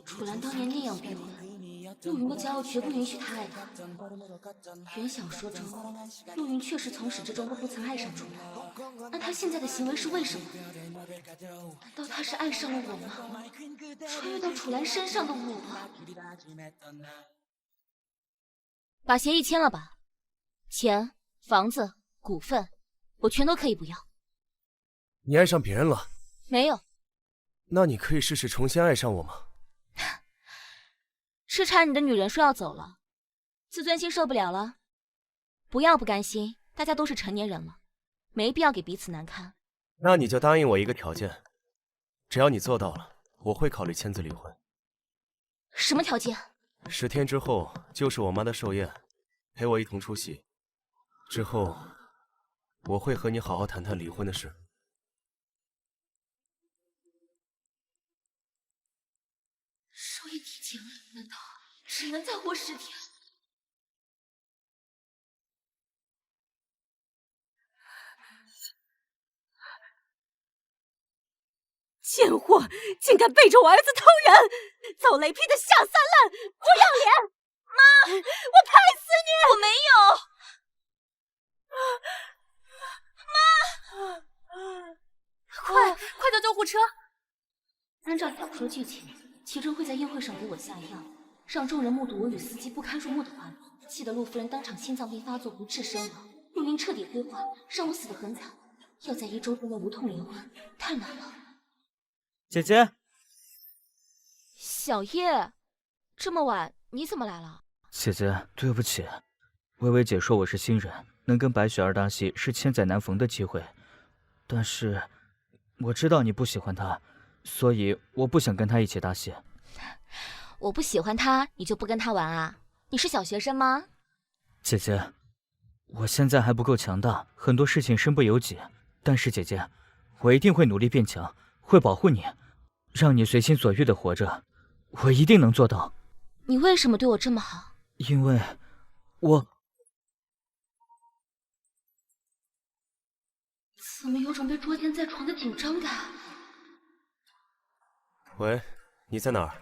楚岚当年那样逼婚，陆云的骄傲绝不允许他爱她。原小说中，陆云确实从始至终都不曾爱上楚岚，那他现在的行为是为什么？难道他是爱上了我吗？穿越到楚岚身上的我？把协议签了吧，钱、房子、股份，我全都可以不要。你爱上别人了？没有。那你可以试试重新爱上我吗？痴缠你的女人说要走了，自尊心受不了了。不要不甘心，大家都是成年人了，没必要给彼此难堪。那你就答应我一个条件，只要你做到了，我会考虑签字离婚。什么条件？10天之后就是我妈的寿宴，陪我一同出席。之后，我会和你好好谈谈离婚的事。寿宴提前了，难道只能再活10天？贱货，竟敢背着我儿子偷人，走雷劈的下三滥，不要脸！妈，我拍死你！我没有。妈，快叫救护车！按照小说剧情，齐真会在宴会上给我下药，让众人目睹我与司机不堪入目的画面，气得陆夫人当场心脏病发作不治身亡。陆云彻底黑化，让我死得很惨，要在1周之内无痛离婚，太难了。姐姐，小叶，这么晚你怎么来了？姐姐，对不起，薇薇姐说我是新人，能跟白雪儿搭戏是千载难逢的机会，但是我知道你不喜欢她，所以我不想跟她一起搭戏。我不喜欢她，你就不跟她玩啊？你是小学生吗？姐姐，我现在还不够强大，很多事情身不由己，但是姐姐，我一定会努力变强，会保护你，让你随心所欲的活着，我一定能做到。你为什么对我这么好？因为我……怎么有种被捉奸在床的紧张感？喂，你在哪儿？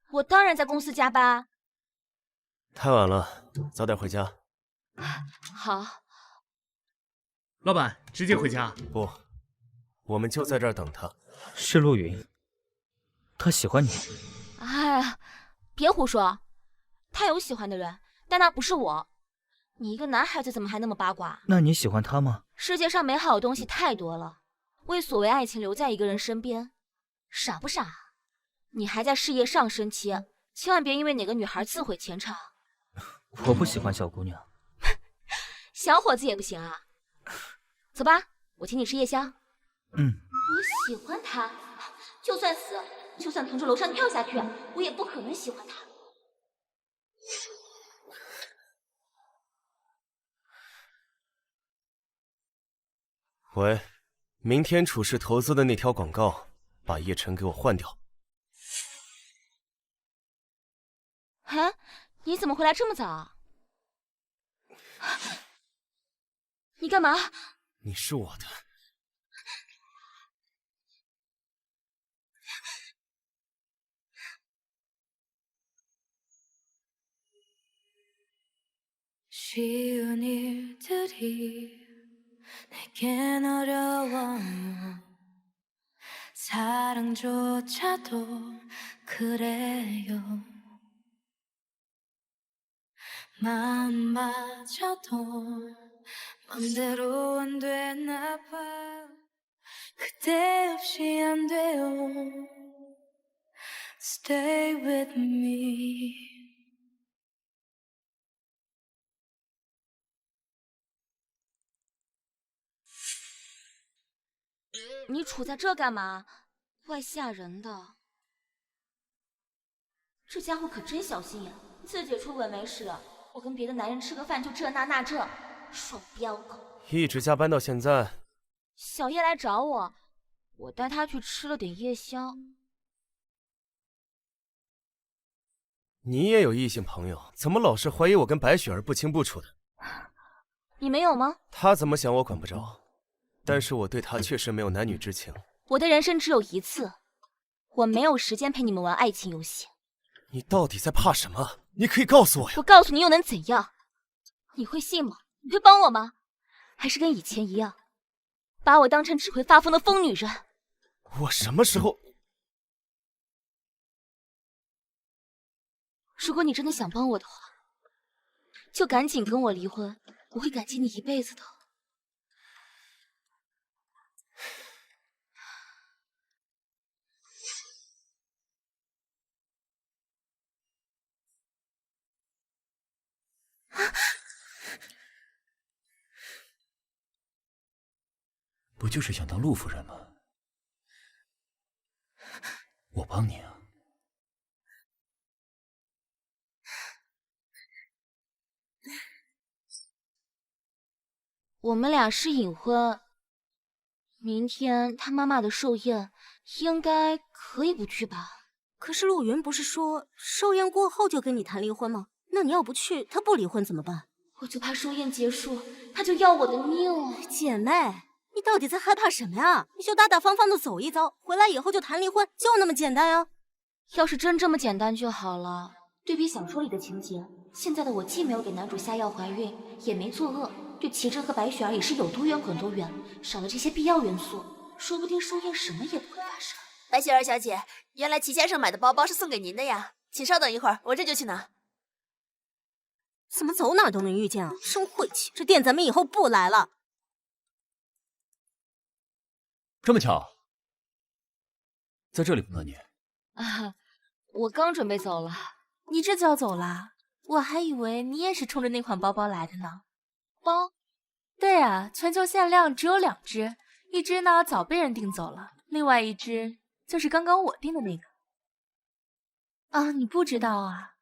我当然在公司加班。太晚了，早点回家。好。老板，直接回家？不，我们就在这儿等他。是陆云，他喜欢你。哎呀，别胡说，他有喜欢的人，但那不是我。你一个男孩子怎么还那么八卦？那你喜欢他吗？世界上美好的东西太多了，为所谓爱情留在一个人身边，傻不傻？你还在事业上升期，千万别因为哪个女孩自毁前程。我不喜欢小姑娘。小伙子也不行啊。走吧，我请你吃夜宵。我喜欢他，就算死，就算从这楼上跳下去，我也不可能喜欢他。喂，明天楚氏投资的那条广告，把叶晨给我换掉。哎，你怎么回来这么早？你干嘛？你是我的。Stay with me。你杵在这干嘛？怪吓人的。这家伙可真小心眼，自己出轨没事，我跟别的男人吃个饭就这那那这，双标狗。一直加班到现在。小叶来找我，我带他去吃了点夜宵。你也有异性朋友，怎么老是怀疑我跟白雪儿不清不楚的？你没有吗？他怎么想我管不着，但是我对他确实没有男女之情。我的人生只有一次，我没有时间陪你们玩爱情游戏。你到底在怕什么？你可以告诉我呀！我告诉你又能怎样？你会信吗？你会帮我吗？还是跟以前一样，把我当成只会发疯的疯女人？我什么时候？如果你真的想帮我的话，就赶紧跟我离婚，我会感激你一辈子的。不就是想当陆夫人吗？我帮你啊。我们俩是隐婚，明天他妈妈的寿宴应该可以不去吧？可是陆云不是说寿宴过后就跟你谈离婚吗？那你要不去，他不离婚怎么办？我就怕寿宴结束，他就要我的命。姐妹，你到底在害怕什么呀？你就大大方方的走一遭，回来以后就谈离婚，就那么简单呀。要是真这么简单就好了。对比小说里的情节，现在的我既没有给男主下药怀孕，也没作恶，对齐真和白雪儿也是有多远滚多远，少了这些必要元素，说不定寿宴什么也不会发生。白雪儿小姐，原来齐先生买的包包是送给您的呀，请稍等一会儿，我这就去拿。怎么走哪都能遇见啊，真晦气！这店咱们以后不来了。这么巧，在这里碰到你。啊，我刚准备走了。你这就要走了？我还以为你也是冲着那款包包来的呢。包？对啊，全球限量只有2只，一只呢早被人订走了，另外一只就是刚刚我订的那个。啊，你不知道啊？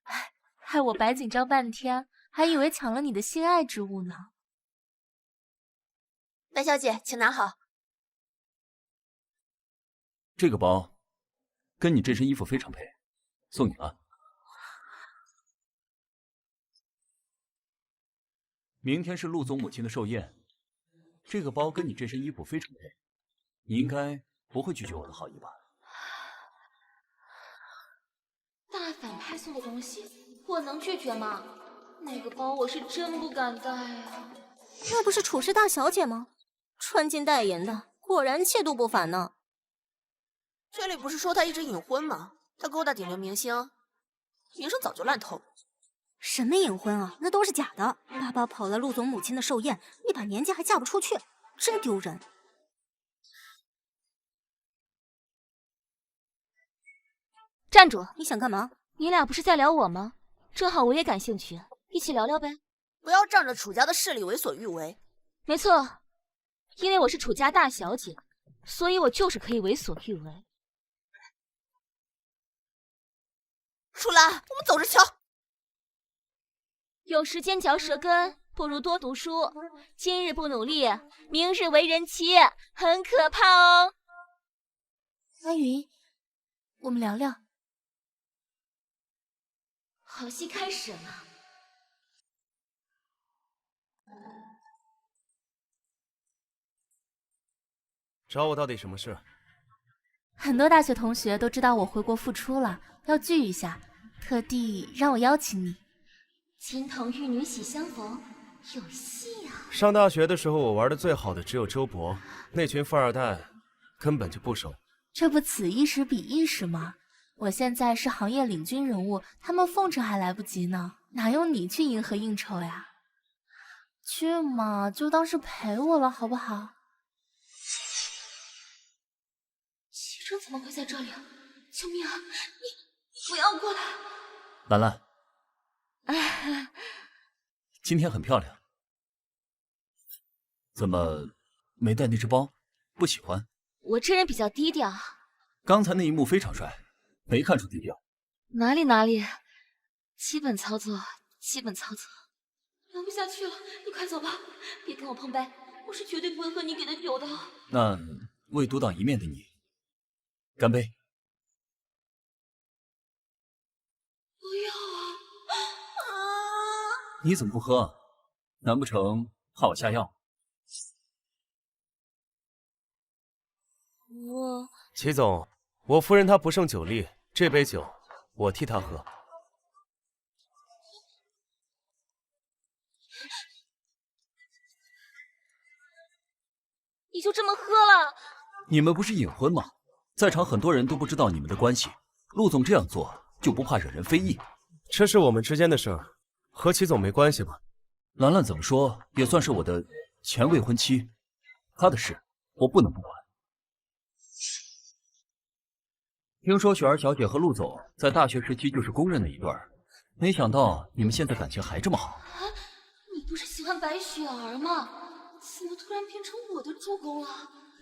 哎，害我白紧张半天，还以为抢了你的心爱之物呢。白小姐，请拿好。这个包跟你这身衣服非常配，送你了。明天是陆总母亲的寿宴，这个包跟你这身衣服非常配，你应该不会拒绝我的好意吧？大反派送的东西，我能拒绝吗？那个包我是真不敢带啊。那不是楚氏大小姐吗？穿金戴银的，果然气度不凡呢。这里不是说他一直隐婚吗？他勾搭顶流明星，名声早就烂透了。什么隐婚啊，那都是假的。爸爸跑了陆总母亲的寿宴，一把年纪还嫁不出去，真丢人。站住！你想干嘛？你俩不是在聊我吗？正好我也感兴趣，一起聊聊呗。不要仗着楚家的势力为所欲为。没错，因为我是楚家大小姐，所以我就是可以为所欲为。楚兰，我们走着瞧。有时间嚼舌根，不如多读书。今日不努力，明日为人妻，很可怕哦。安云，我们聊聊。好戏开始了。找我到底什么事？很多大学同学都知道我回国复出了，要聚一下，特地让我邀请你。金童玉女喜相逢，有戏啊！上大学的时候，我玩的最好的只有周勃，那群富二代根本就不熟。这不此一时彼一时吗？我现在是行业领军人物，他们奉承还来不及呢，哪用你去迎合应酬呀？去嘛，就当是陪我了，好不好？齐真怎么会在这里？救命啊！你不要过来！兰兰，今天很漂亮，怎么没带那只包？不喜欢？我这人比较低调。刚才那一幕非常帅，没看出低调。哪里，基本操作，基本操作。聊不下去了，你快走吧，别跟我碰杯，我是绝对不会喝你给的酒的。那为独当一面的你，干杯！不要啊！你怎么不喝？难不成怕我下药？齐总，我夫人她不胜酒力，这杯酒我替她喝。你就这么喝了？你们不是隐婚吗？在场很多人都不知道你们的关系，陆总这样做就不怕惹人非议？这是我们之间的事儿，和齐总没关系吧？兰兰怎么说也算是我的前未婚妻，她的事我不能不管。听说雪儿小姐和陆总在大学时期就是公认的一对儿，没想到你们现在感情还这么好。你不是喜欢白雪儿吗？怎么突然变成我的助攻了？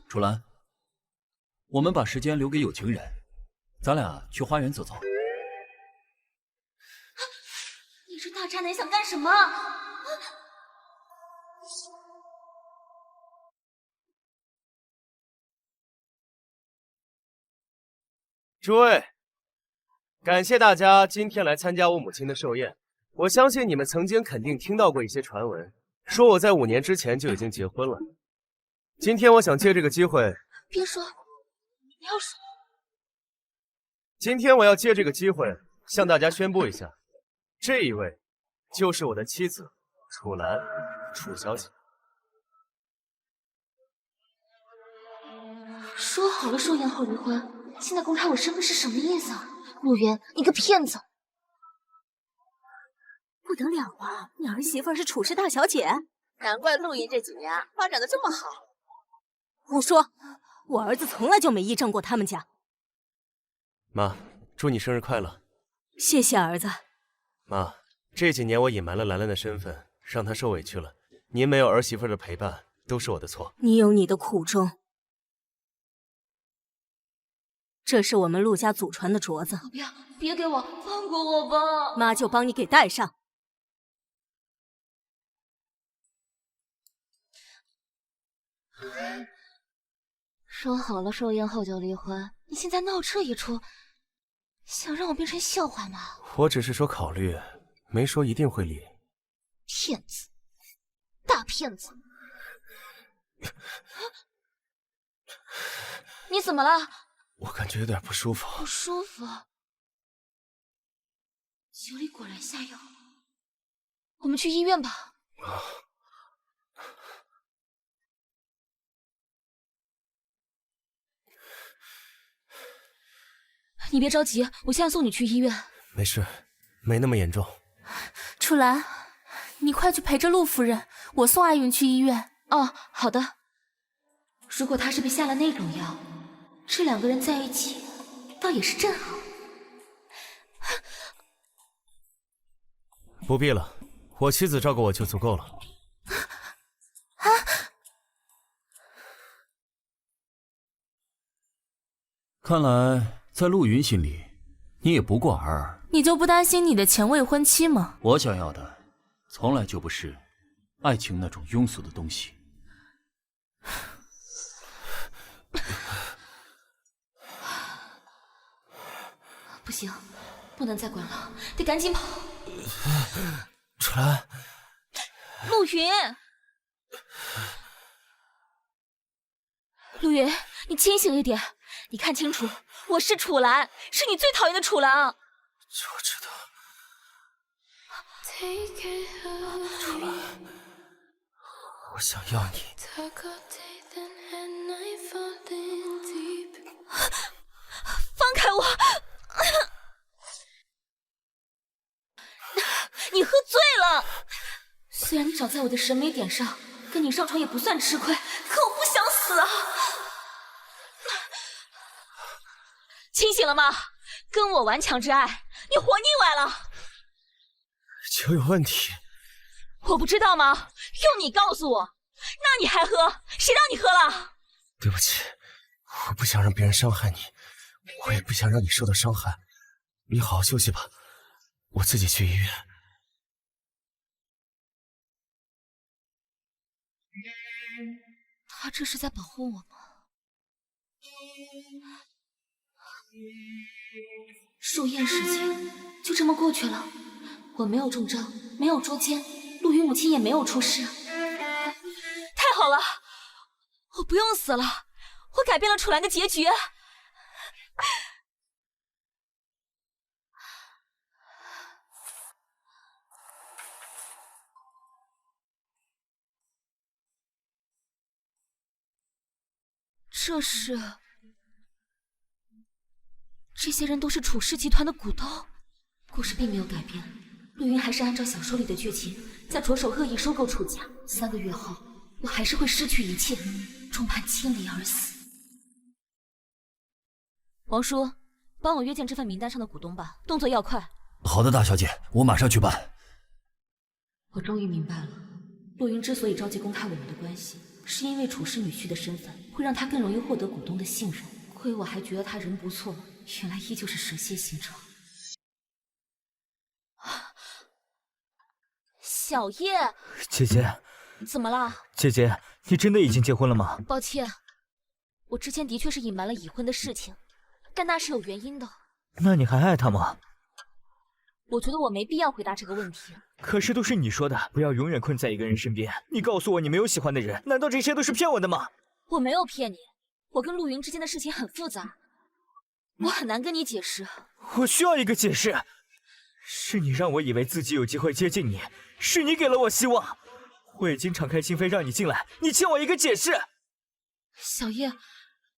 楚兰，我们把时间留给有情人，咱俩去花园走走。你这大渣男想干什么？诸位，感谢大家今天来参加我母亲的寿宴。我相信你们曾经肯定听到过一些传闻，说我在5年之前就已经结婚了。今天我想借这个机会，别说，不要说。今天我要借这个机会向大家宣布一下，这一位就是我的妻子楚兰，楚小姐。说好了寿宴后离婚，现在公开我身份是什么意思啊？陆源，你个骗子！不得了啊！你儿媳妇是楚氏大小姐，难怪陆莹这几年发展的这么好。胡说！我儿子从来就没依仗过他们家。妈，祝你生日快乐！谢谢儿子。妈，这几年我隐瞒了兰兰的身份，让她受委屈了。您没有儿媳妇的陪伴，都是我的错。你有你的苦衷。这是我们陆家祖传的镯子。不要，别给我，放过我吧！妈就帮你给戴上。说好了寿宴后就离婚，你现在闹这一出，想让我变成笑话吗？我只是说考虑，没说一定会离。骗子，大骗子！你怎么了？我感觉有点不舒服。不舒服？酒里果然下药，我们去医院吧。你别着急，我现在送你去医院。没事，没那么严重。楚兰，你快去陪着陆夫人，我送艾云去医院。哦，好的。如果他是被下了那种药，这2个人在一起，倒也是正好。不必了，我妻子照顾我就足够了。看来在陆云心里，你也不过尔。你就不担心你的前未婚妻吗？我想要的，从来就不是爱情那种庸俗的东西。不行，不能再管了，得赶紧跑。楚兰，陆云，陆云，你清醒一点，你看清楚，我是楚兰，是你最讨厌的楚兰啊！我知道。楚兰，我想要你。放开我！你喝醉了。虽然你长在我的审美点上，跟你上床也不算吃亏，可我不想死啊！清醒了吗？跟我玩强制爱，你活腻歪了。酒有问题。我不知道吗？用你告诉我。那你还喝？谁让你喝了？对不起，我不想让别人伤害你，我也不想让你受到伤害。你好好休息吧，我自己去医院。他这是在保护我吗？寿宴时间就这么过去了，我没有中招，没有捉奸，陆云母亲也没有出事。太好了，我不用死了，我改变了楚兰的结局。这些人都是楚氏集团的股东。故事并没有改变，陆云还是按照小说里的剧情，在着手恶意收购楚家。3个月后，我还是会失去一切，众叛亲离而死。王叔，帮我约见这份名单上的股东吧，动作要快。好的，大小姐，我马上去办。我终于明白了，陆云之所以着急公开我们的关系，是因为楚氏女婿的身份会让他更容易获得股东的信任。亏我还觉得他人不错，原来依旧是蛇蝎心肠。小叶，姐姐，怎么了？姐姐，你真的已经结婚了吗？抱歉，我之前的确是隐瞒了已婚的事情，但那是有原因的。那你还爱他吗？我觉得我没必要回答这个问题。可是都是你说的，不要永远困在一个人身边。你告诉我你没有喜欢的人，难道这些都是骗我的吗？我没有骗你，我跟陆云之间的事情很复杂，我很难跟你解释。我需要一个解释。是你让我以为自己有机会接近你，是你给了我希望。我已经敞开心扉让你进来，你欠我一个解释。小叶，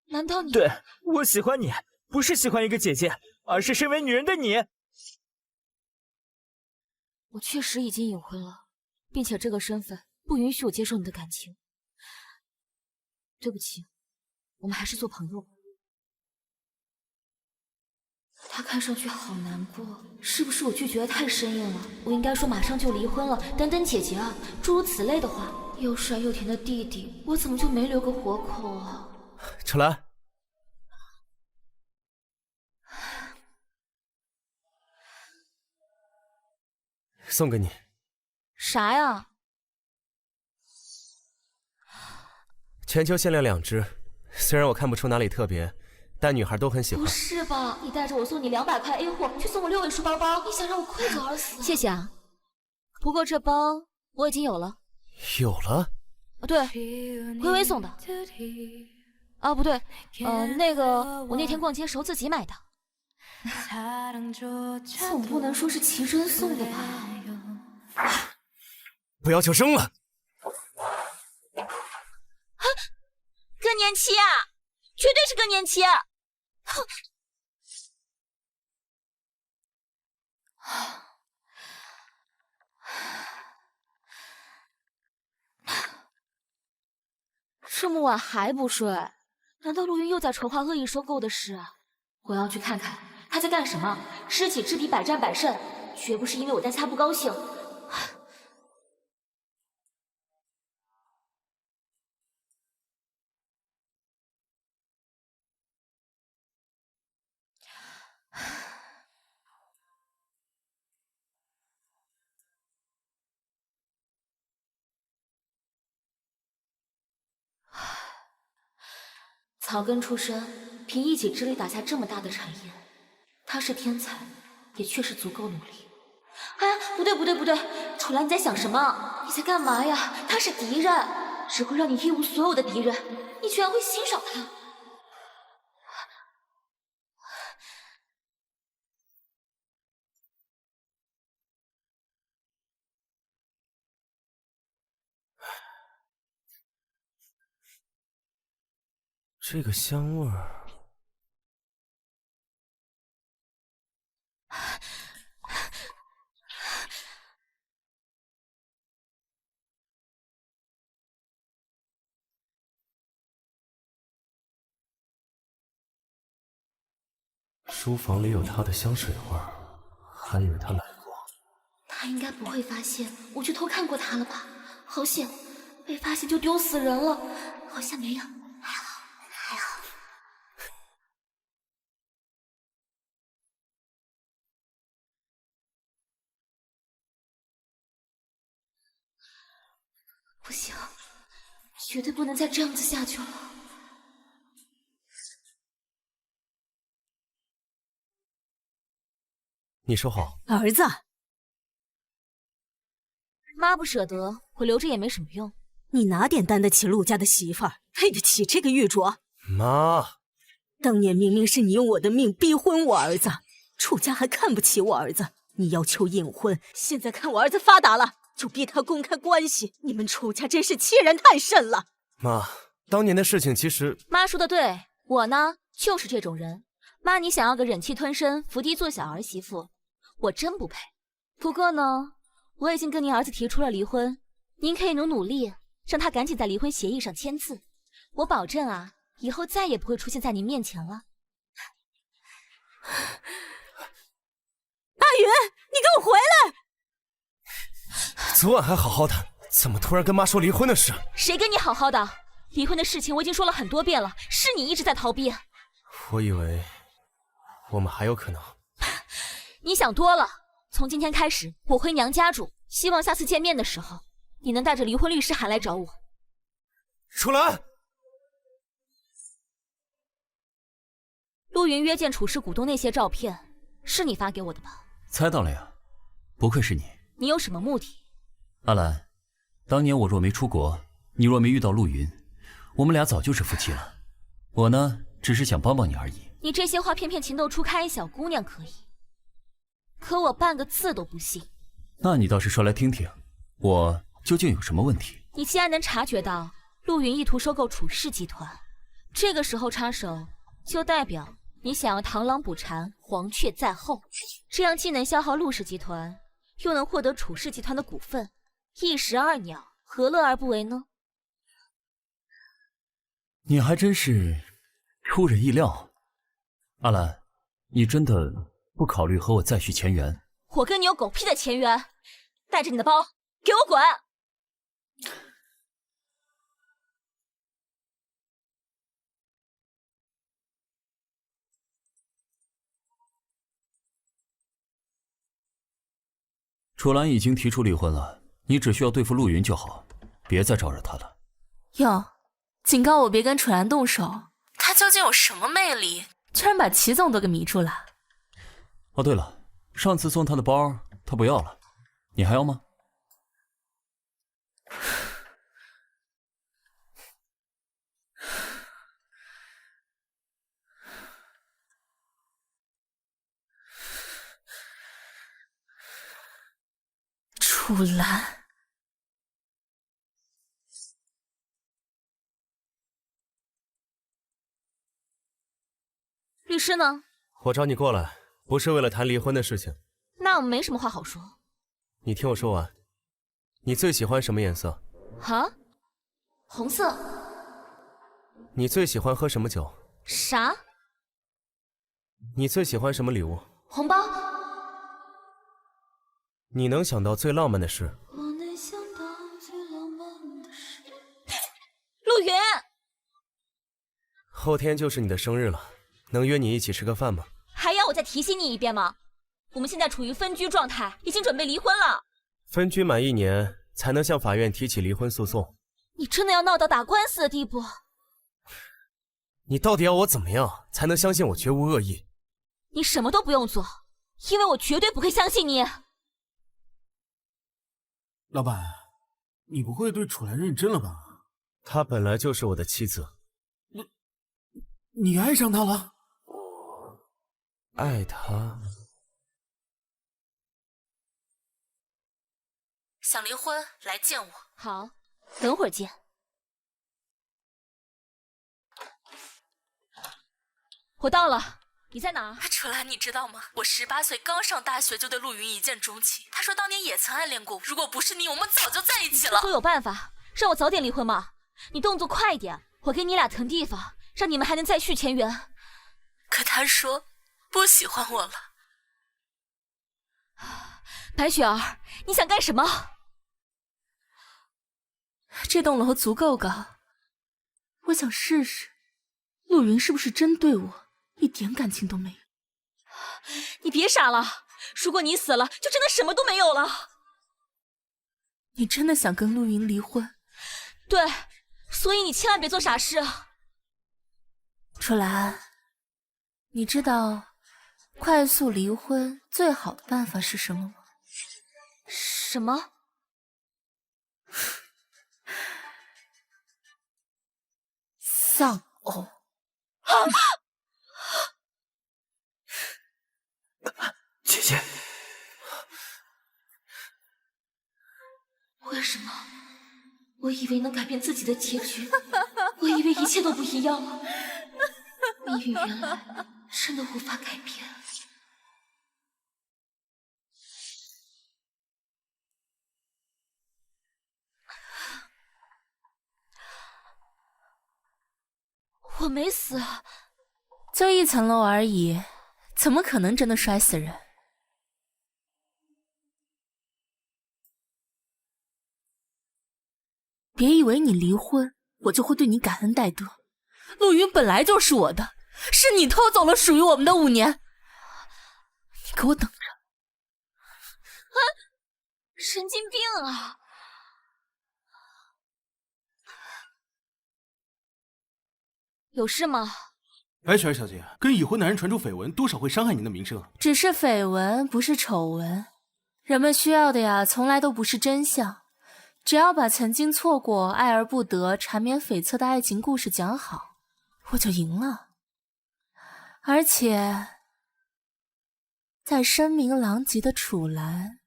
难道你……对，我喜欢你，不是喜欢一个姐姐，而是身为女人的你。我确实已经隐婚了，并且这个身份不允许我接受你的感情。对不起，我们还是做朋友吧。他看上去好难过，是不是我拒绝的太生硬了？我应该说马上就离婚了，等等姐姐啊，诸如此类的话。又帅又甜的弟弟，我怎么就没留个活口啊？楚兰，送给你。啥呀？全球限量2只，虽然我看不出哪里特别，但女孩都很喜欢。不是吧？你带着我送你200块 A 货，去送我6位数包包，你想让我愧疚而死？谢谢啊，不过这包我已经有了。有了？对，微微送的。啊，不对，那个我那天逛街时候自己买的。总不能说是齐真送的吧？不要求生了。更年期啊，绝对是更年期。哼。这么晚还不睡？难道陆云又在筹划恶意收购的事？我要去看看他在干什么。知己知彼，百战百胜，绝不是因为我担心他不高兴。草根出身，凭一己之力打下这么大的产业，他是天才，也确实足够努力。哎，不对，楚兰，你在想什么？你在干嘛呀？他是敌人。只会让你一无所有的敌人，你居然会欣赏他。这个香味儿。书房里有他的香水味儿，还以为他来过。他应该不会发现我去偷看过他了吧？好险，被发现就丢死人了。好像没有，还好，还好。不行，绝对不能再这样子下去了。你收好。儿子，妈不舍得，我留着也没什么用。你哪点担得起陆家的媳妇儿，配得起这个玉镯？妈，当年明明是你用我的命逼婚我儿子，楚家还看不起我儿子，你要求隐婚，现在看我儿子发达了，就逼他公开关系，你们楚家真是欺人太甚了。妈，当年的事情其实……妈说的对，我呢就是这种人。妈，你想要个忍气吞声、伏低做小儿媳妇，我真不配。不过呢，我已经跟您儿子提出了离婚，您可以努力，让他赶紧在离婚协议上签字。我保证啊，以后再也不会出现在您面前了。阿云，你给我回来！昨晚还好好的，怎么突然跟妈说离婚的事？谁跟你好好的？离婚的事情我已经说了很多遍了，是你一直在逃避。我以为我们还有可能。你想多了。从今天开始，我回娘家住，希望下次见面的时候，你能带着离婚律师函来找我。楚兰，陆云约见楚氏股东那些照片，是你发给我的吧？猜到了呀，不愧是你。你有什么目的？阿兰，当年我若没出国，你若没遇到陆云，我们俩早就是夫妻了。我呢，只是想帮帮你而已。你这些话骗骗情窦初开小姑娘可以，可我半个字都不信。那你倒是说来听听，我究竟有什么问题？你既然能察觉到陆云意图收购楚氏集团，这个时候插手，就代表你想要螳螂捕蝉，黄雀在后，这样既能消耗陆氏集团，又能获得楚氏集团的股份，一石二鸟，何乐而不为呢？你还真是出人意料。阿兰，你真的不考虑和我再续前缘？我跟你有狗屁的前缘！带着你的包，给我滚！楚兰已经提出离婚了，你只需要对付陆云就好，别再招惹他了。哟，警告我别跟楚兰动手，他究竟有什么魅力，居然把齐总都给迷住了。哦，对了，上次送他的包他不要了，你还要吗？楚兰，律师呢？我找你过来，不是为了谈离婚的事情。那我们没什么话好说。你听我说完。你最喜欢什么颜色？哈？红色。你最喜欢喝什么酒？啥？你最喜欢什么礼物？红包。你能想到最浪漫的事？陆云，后天就是你的生日了，能约你一起吃个饭吗？还要我再提醒你一遍吗？我们现在处于分居状态，已经准备离婚了。分居满1年才能向法院提起离婚诉讼。你真的要闹到打官司的地步？你到底要我怎么样才能相信我绝无恶意？你什么都不用做，因为我绝对不会相信你。老板，你不会对楚兰认真了吧？她本来就是我的妻子。你爱上她了？爱她？想离婚来见我。好，等会儿见。我到了，你在哪儿？楚岚，你知道吗？我18岁刚上大学就对陆云一见钟情。他说当年也曾暗恋过我，如果不是你，我们早就在一起了。我有办法让我早点离婚吗？你动作快一点，我给你俩腾地方，让你们还能再续前缘。可他说不喜欢我了。白雪儿，你想干什么？这栋楼足够高，我想试试，陆云是不是真对我一点感情都没有？你别傻了，如果你死了，就真的什么都没有了。你真的想跟陆云离婚？对，所以你千万别做傻事。楚岚，你知道快速离婚最好的办法是什么吗？什么？丧偶。姐姐，为什么？我以为能改变自己的结局，我以为一切都不一样了。命运原来真的无法改变。我没死，就1层楼而已，怎么可能真的摔死人？别以为你离婚，我就会对你感恩戴德。陆云本来就是我的，是你偷走了属于我们的5年。你给我等着！神经病啊！有事吗？白雪儿小姐，跟已婚男人传出绯闻，多少会伤害您的名声。只是绯闻，不是丑闻。人们需要的呀，从来都不是真相。只要把曾经错过、爱而不得、缠绵悱恻的爱情故事讲好，我就赢了。而且，在声名狼藉的楚岚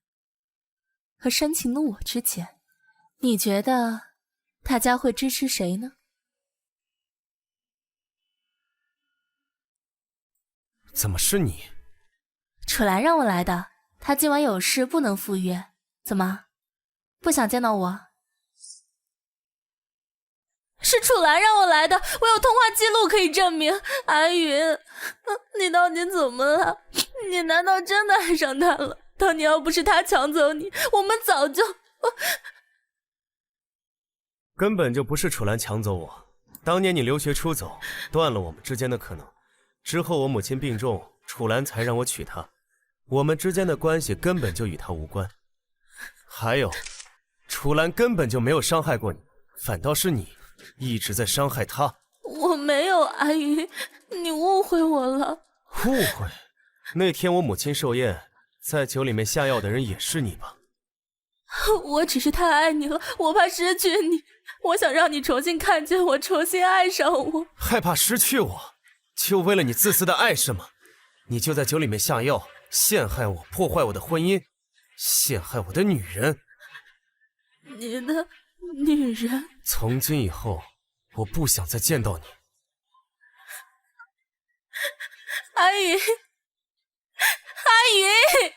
和深情的我之间，你觉得大家会支持谁呢？怎么是你？楚岚让我来的，她今晚有事不能赴约。怎么，不想见到我？是楚岚让我来的，我有通话记录可以证明。阿云，你到底怎么了？你难道真的爱上他了？当年要不是他抢走你，我们早就……根本就不是楚岚抢走我，当年你留学出走，断了我们之间的可能。之后我母亲病重，楚岚才让我娶她，我们之间的关系根本就与她无关。还有，楚岚根本就没有伤害过你，反倒是你一直在伤害她。我没有，阿云，你误会我了。误会？那天我母亲寿宴，在酒里面下药的人也是你吧？我只是太爱你了，我怕失去你，我想让你重新看见我，重新爱上我。害怕失去我？就为了你自私的爱是吗？你就在酒里面下药，陷害我，破坏我的婚姻，陷害我的女人。你的女人？从今以后，我不想再见到你。阿云，阿云。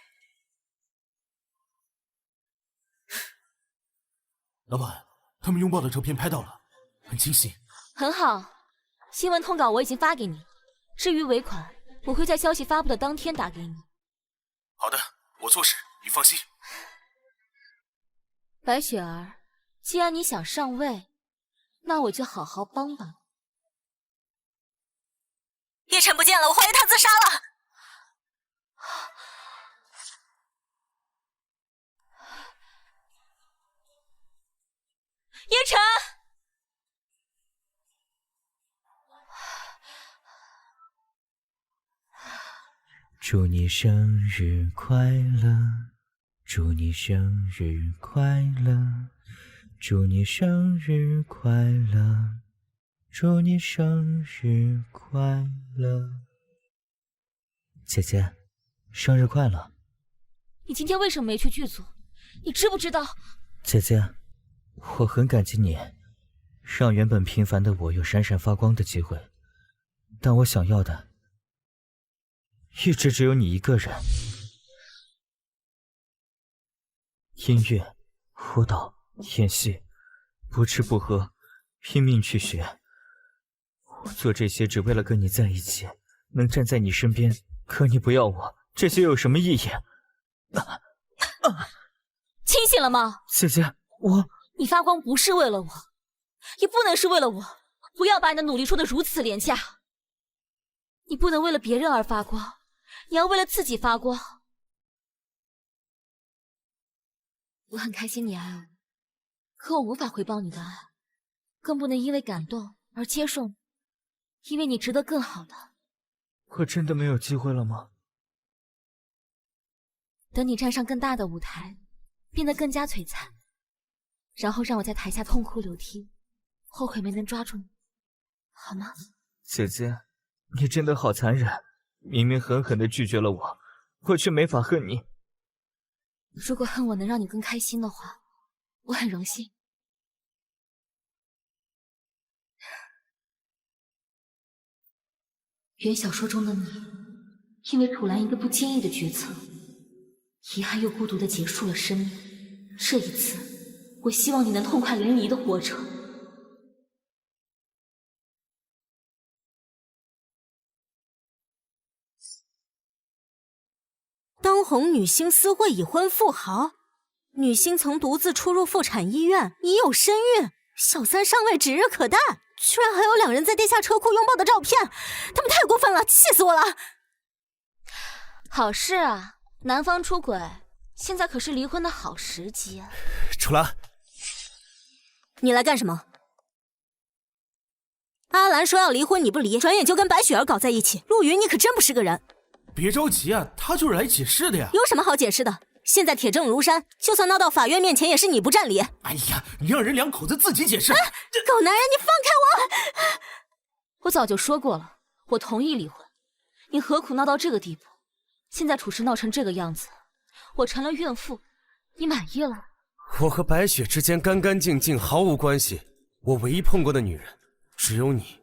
老板，他们拥抱的照片拍到了，很清晰。很好，新闻通稿我已经发给你。至于尾款，我会在消息发布的当天打给你。好的，我做事，你放心。白雪儿，既然你想上位，那我就好好帮帮你。叶晨不见了，我怀疑他自杀了。叶晨，祝你生日快乐，祝你生日快乐，祝你生日快乐，祝你生日快乐。姐姐，生日快乐！你今天为什么没去剧组？你知不知道？姐姐，我很感激你，让原本平凡的我有闪闪发光的机会，但我想要的一直只有你一个人。音乐、舞蹈、演戏，不吃不喝，拼命去学。我做这些只为了跟你在一起，能站在你身边。可你不要我，这些有什么意义？清醒了吗？姐姐，你发光不是为了我，也不能是为了我。不要把你的努力说得如此廉价。你不能为了别人而发光，你要为了自己发光。我很开心你爱我，可我无法回报你的爱，更不能因为感动而接受你，因为你值得更好的。我真的没有机会了吗？等你站上更大的舞台，变得更加璀璨，然后让我在台下痛哭流涕，后悔没能抓住你，好吗？姐姐，你真的好残忍，明明狠狠地拒绝了我，我却没法恨你。如果恨我能让你更开心的话，我很荣幸。原小说中的你，因为楚岚一个不经意的决策，遗憾又孤独地结束了生命。这一次，我希望你能痛快淋漓地活着。当红女星私会已婚富豪，女星曾独自出入妇产医院，已有身孕，小三尚未指日可待，居然还有两人在地下车库拥抱的照片，他们太过分了，气死我了！好事啊，男方出轨，现在可是离婚的好时机啊。楚岚，你来干什么？阿兰说要离婚你不离，转眼就跟白雪儿搞在一起，陆云你可真不是个人。别着急啊，他就是来解释的呀。有什么好解释的？现在铁证如山，就算闹到法院面前，也是你不占理。哎呀，你让人两口子自己解释。狗男人，你放开我！我早就说过了，我同意离婚，你何苦闹到这个地步？现在楚氏闹成这个样子，我成了怨妇，你满意了？我和白雪之间干干净净，毫无关系。我唯一碰过的女人，只有你。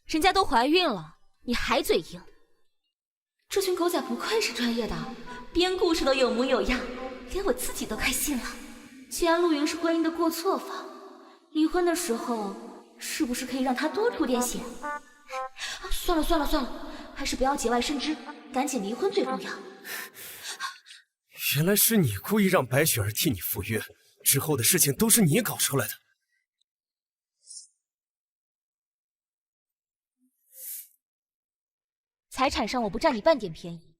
人家都怀孕了，你还嘴硬？这群狗仔不愧是专业的，编故事都有模有样，连我自己都快信了。既然陆云是婚姻的过错方，离婚的时候是不是可以让他多出点血？算了，还是不要节外生枝，赶紧离婚最重要。原来是你故意让白雪儿替你赴约，之后的事情都是你搞出来的。财产上我不占你半点便宜，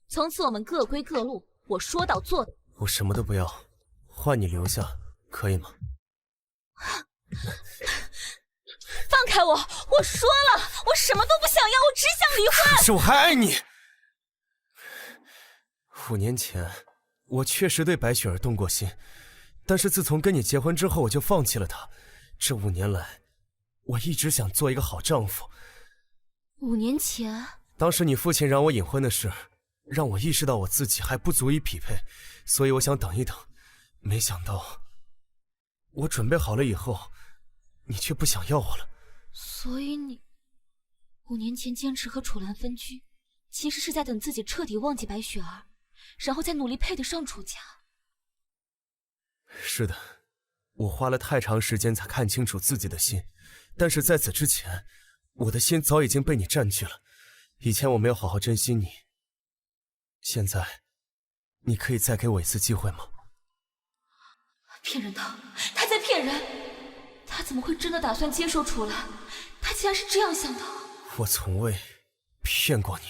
从此我们各归各路，我说到做到。我什么都不要，换你留下，可以吗？放开我！我说了，我什么都不想要，我只想离婚。可是我还爱你。5年前，我确实对白雪儿动过心，但是自从跟你结婚之后，我就放弃了她。这5年来，我一直想做一个好丈夫。5年前，当时你父亲让我隐婚的事，让我意识到我自己还不足以匹配，所以我想等一等。没想到，我准备好了以后，你却不想要我了。所以你5年前坚持和楚岚分居，其实是在等自己彻底忘记白雪儿，然后再努力配得上楚家。是的，我花了太长时间才看清楚自己的心，但是在此之前，我的心早已经被你占据了。以前我没有好好珍惜你，现在，你可以再给我一次机会吗？骗人的，他在骗人！他怎么会真的打算接受楚岚？他竟然是这样想的！我从未骗过你。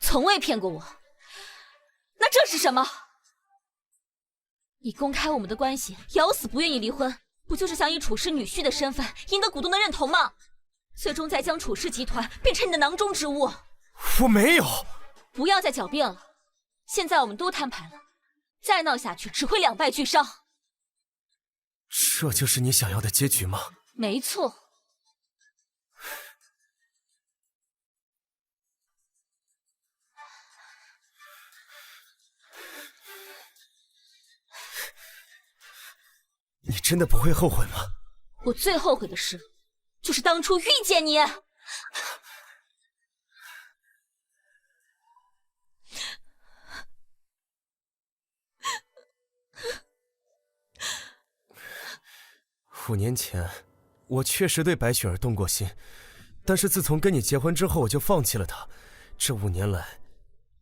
从未骗过我。那这是什么？你公开我们的关系，咬死不愿意离婚，不就是想以楚氏女婿的身份赢得股东的认同吗？最终再将楚氏集团变成你的囊中之物。我没有。不要再狡辩了，现在我们都摊牌了，再闹下去只会两败俱伤。这就是你想要的结局吗？没错。你真的不会后悔吗？我最后悔的事，就是当初遇见你。5年前，我确实对白雪儿动过心，但是自从跟你结婚之后，我就放弃了她。这5年来，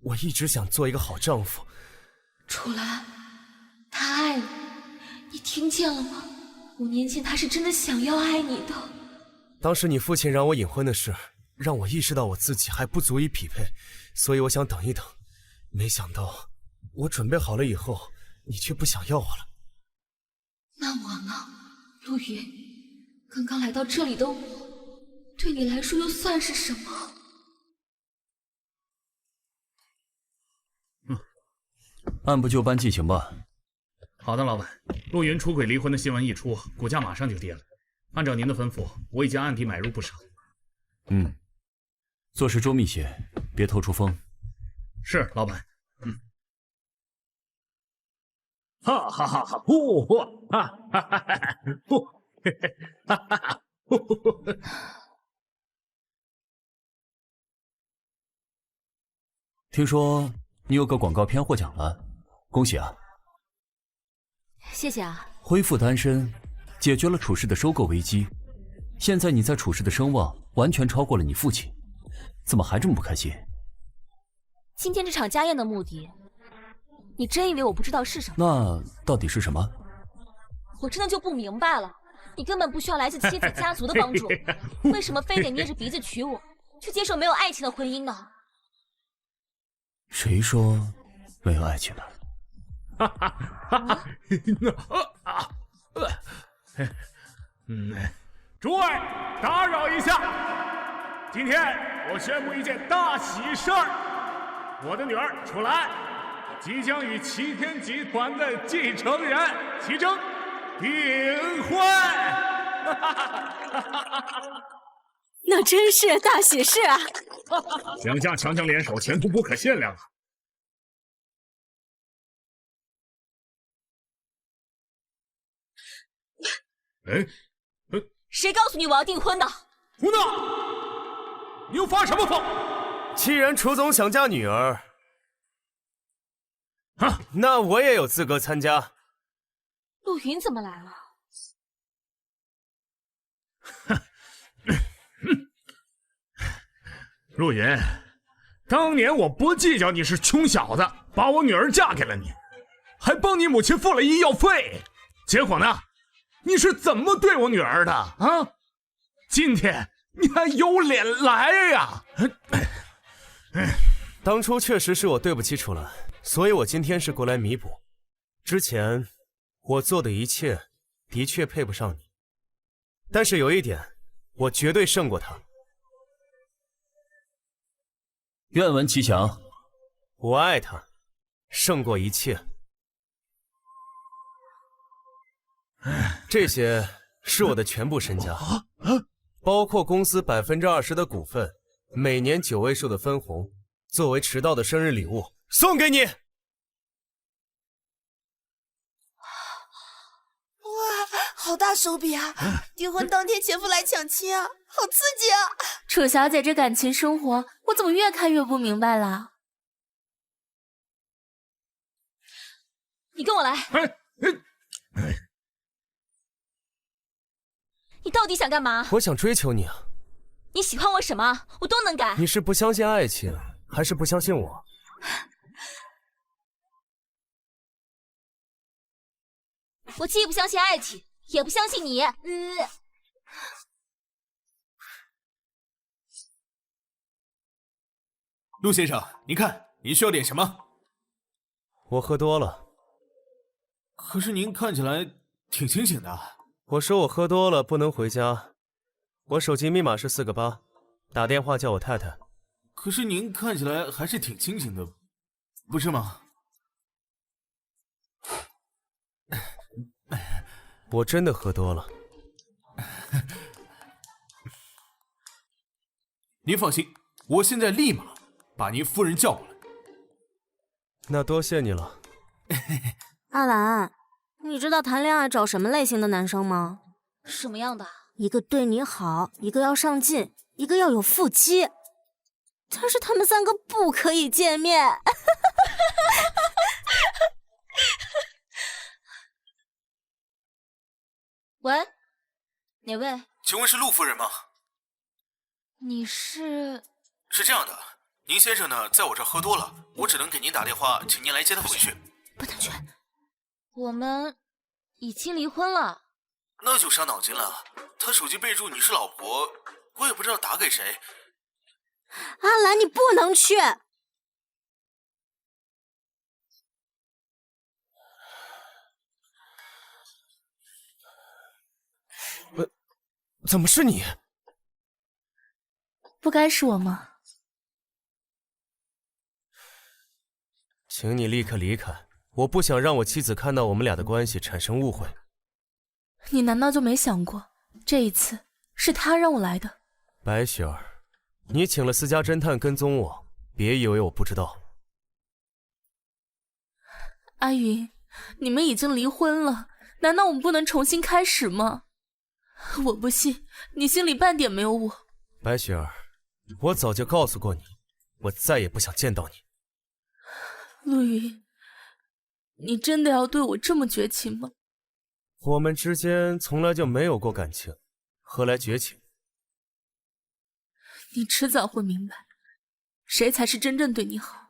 我一直想做一个好丈夫。楚岚，他爱你，你听见了吗？5年前他是真的想要爱你的。当时你父亲让我隐婚的事，让我意识到我自己还不足以匹配，所以我想等一等。没想到我准备好了以后，你却不想要我了。那我呢，陆云？刚刚来到这里的我，对你来说又算是什么？按部就班进行吧。好的，老板。陆云出轨离婚的新闻一出，股价马上就跌了。按照您的吩咐，我已经暗地买入不少。做事周密些，别透出风。是，老板。哈哈哈哈！呼呼！哈哈哈哈！呼！哈哈哈！呼呼！听说你有个广告片获奖了，恭喜啊！谢谢啊。恢复单身，解决了楚氏的收购危机。现在你在楚氏的声望完全超过了你父亲，怎么还这么不开心？今天这场家宴的目的，你真以为我不知道是什么？那到底是什么？我真的就不明白了，你根本不需要来自妻子家族的帮助，为什么非得捏着鼻子娶我，去接受没有爱情的婚姻呢？谁说没有爱情的？哈哈哈哈！诸位，打扰一下，今天我宣布一件大喜事儿，我的女儿楚岚即将与齐天集团的继承人齐征订婚。那真是大喜事啊！两家强强联手，前途不可限量啊！谁告诉你我要订婚的？胡闹！你又发什么疯？既然楚总想嫁女儿，那我也有资格参加。陆云怎么来了？陆云，当年我不计较你是穷小子，把我女儿嫁给了你，还帮你母亲付了医药费，结果呢？你是怎么对我女儿的啊？今天你还有脸来呀？当初确实是我对不起楚岚，所以我今天是过来弥补。之前我做的一切的确配不上你，但是有一点，我绝对胜过她。愿闻其详。我爱她，胜过一切。这些是我的全部身家，包括公司20%的股份，每年9位数的分红，作为迟到的生日礼物送给你。哇，好大手笔啊！订婚当天前夫来抢亲啊，好刺激啊！楚小姐这感情生活，我怎么越看越不明白了？你跟我来。你到底想干嘛？我想追求你啊！你喜欢我什么？我都能改。你是不相信爱情，还是不相信我？我既不相信爱情，也不相信你。陆先生，您看，您需要点什么？我喝多了。可是您看起来挺清醒的。我说我喝多了不能回家，我手机密码是4个8，打电话叫我太太。可是您看起来还是挺清醒的，不是吗？我真的喝多了。您放心，我现在立马把您夫人叫过来。那多谢你了。阿兰，你知道谈恋爱找什么类型的男生吗？什么样的？一个对你好，一个要上进，一个要有腹肌。但是他们3个不可以见面。喂，哪位？请问是陆夫人吗？你是？是这样的，您先生呢在我这儿喝多了，我只能给您打电话，请您来接他回去。不能去。我们已经离婚了。那就伤脑筋了。他手机备注你是老婆，我也不知道打给谁。阿兰，你不能去。怎么是你？不该是我吗？请你立刻离开，我不想让我妻子看到我们俩的关系产生误会。你难道就没想过，这一次是他让我来的？白雪儿，你请了私家侦探跟踪我，别以为我不知道。阿云，你们已经离婚了，难道我们不能重新开始吗？我不信你心里半点没有我。白雪儿，我早就告诉过你，我再也不想见到你。陆云，你真的要对我这么绝情吗？我们之间从来就没有过感情，何来绝情？你迟早会明白，谁才是真正对你好。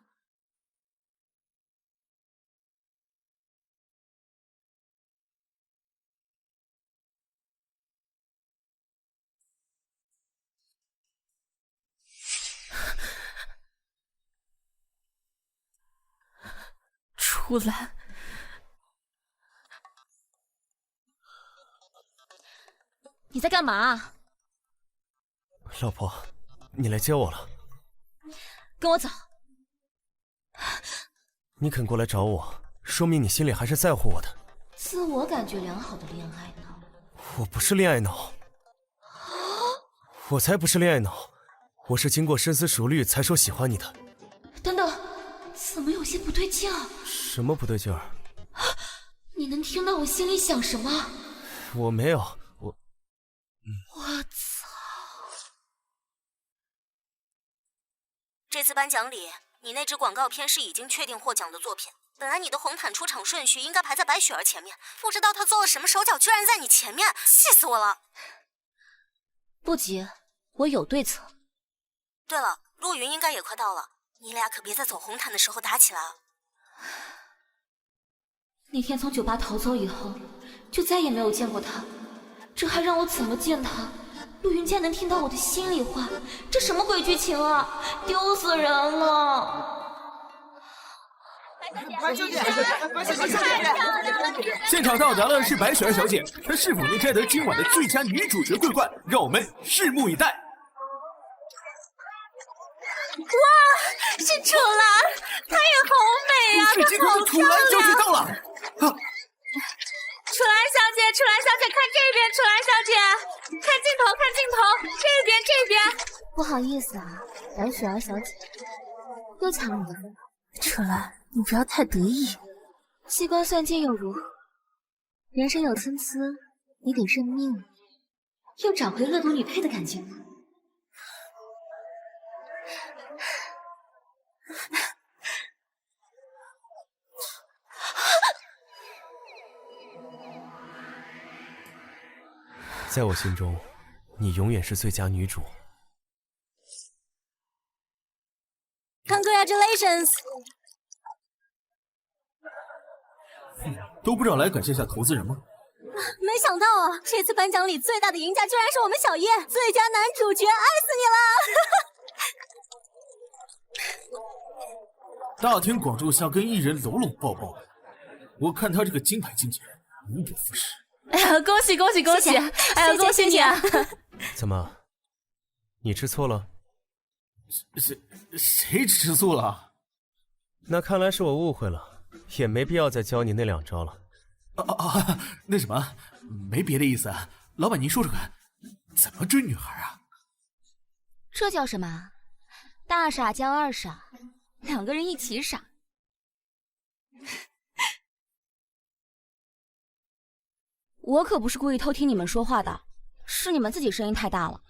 楚岚，你在干嘛？老婆，你来接我了。跟我走。你肯过来找我，说明你心里还是在乎我的。自我感觉良好的恋爱脑。我不是恋爱脑，我才不是恋爱脑，我是经过深思熟虑才说喜欢你的。等等，怎么有些不对劲儿？什么不对劲儿？你能听到我心里想什么？我没有，我操！这次颁奖礼，你那支广告片是已经确定获奖的作品。本来你的红毯出场顺序应该排在白雪儿前面，不知道她做了什么手脚，居然在你前面，气死我了！不急，我有对策。对了，陆云应该也快到了，你俩可别在走红毯的时候打起来了。那天从酒吧逃走以后，就再也没有见过他，这还让我怎么见他？陆云竟然能听到我的心里话，这什么鬼剧情啊！丢死人了！白小姐，白小姐，现场到达的是白雪儿小姐，她是否能摘得今晚的最佳女主角桂冠？让我们拭目以待。哇，是楚岚，她也好美啊！是金科的楚岚小姐到了。楚岚小姐，楚岚小姐，看这边，楚岚小姐，看镜头，看镜头，这边，这边。不好意思啊，白雪儿小姐，又抢你了。楚岚，你不要太得意。机关算尽又如何？人生有参差，你得认命，又找回恶毒女配的感觉。在我心中，你永远是最佳女主。Congratulations！ 都不知道来感谢下投资人吗？没想到啊，这次颁奖礼最大的赢家居然是我们小叶，最佳男主角，爱死你了！大庭广众下跟艺人搂搂抱抱的，我看他这个金牌经纪人无不服输。哎呀，恭喜恭喜恭喜！哎呀，恭喜你啊！怎么，你吃醋了？谁吃醋了？那看来是我误会了，也没必要再教你那2招了。那什么，没别的意思。老板您说说看，怎么追女孩啊？这叫什么？大傻叫二傻，2个人一起傻。我可不是故意偷听你们说话的，是你们自己声音太大了。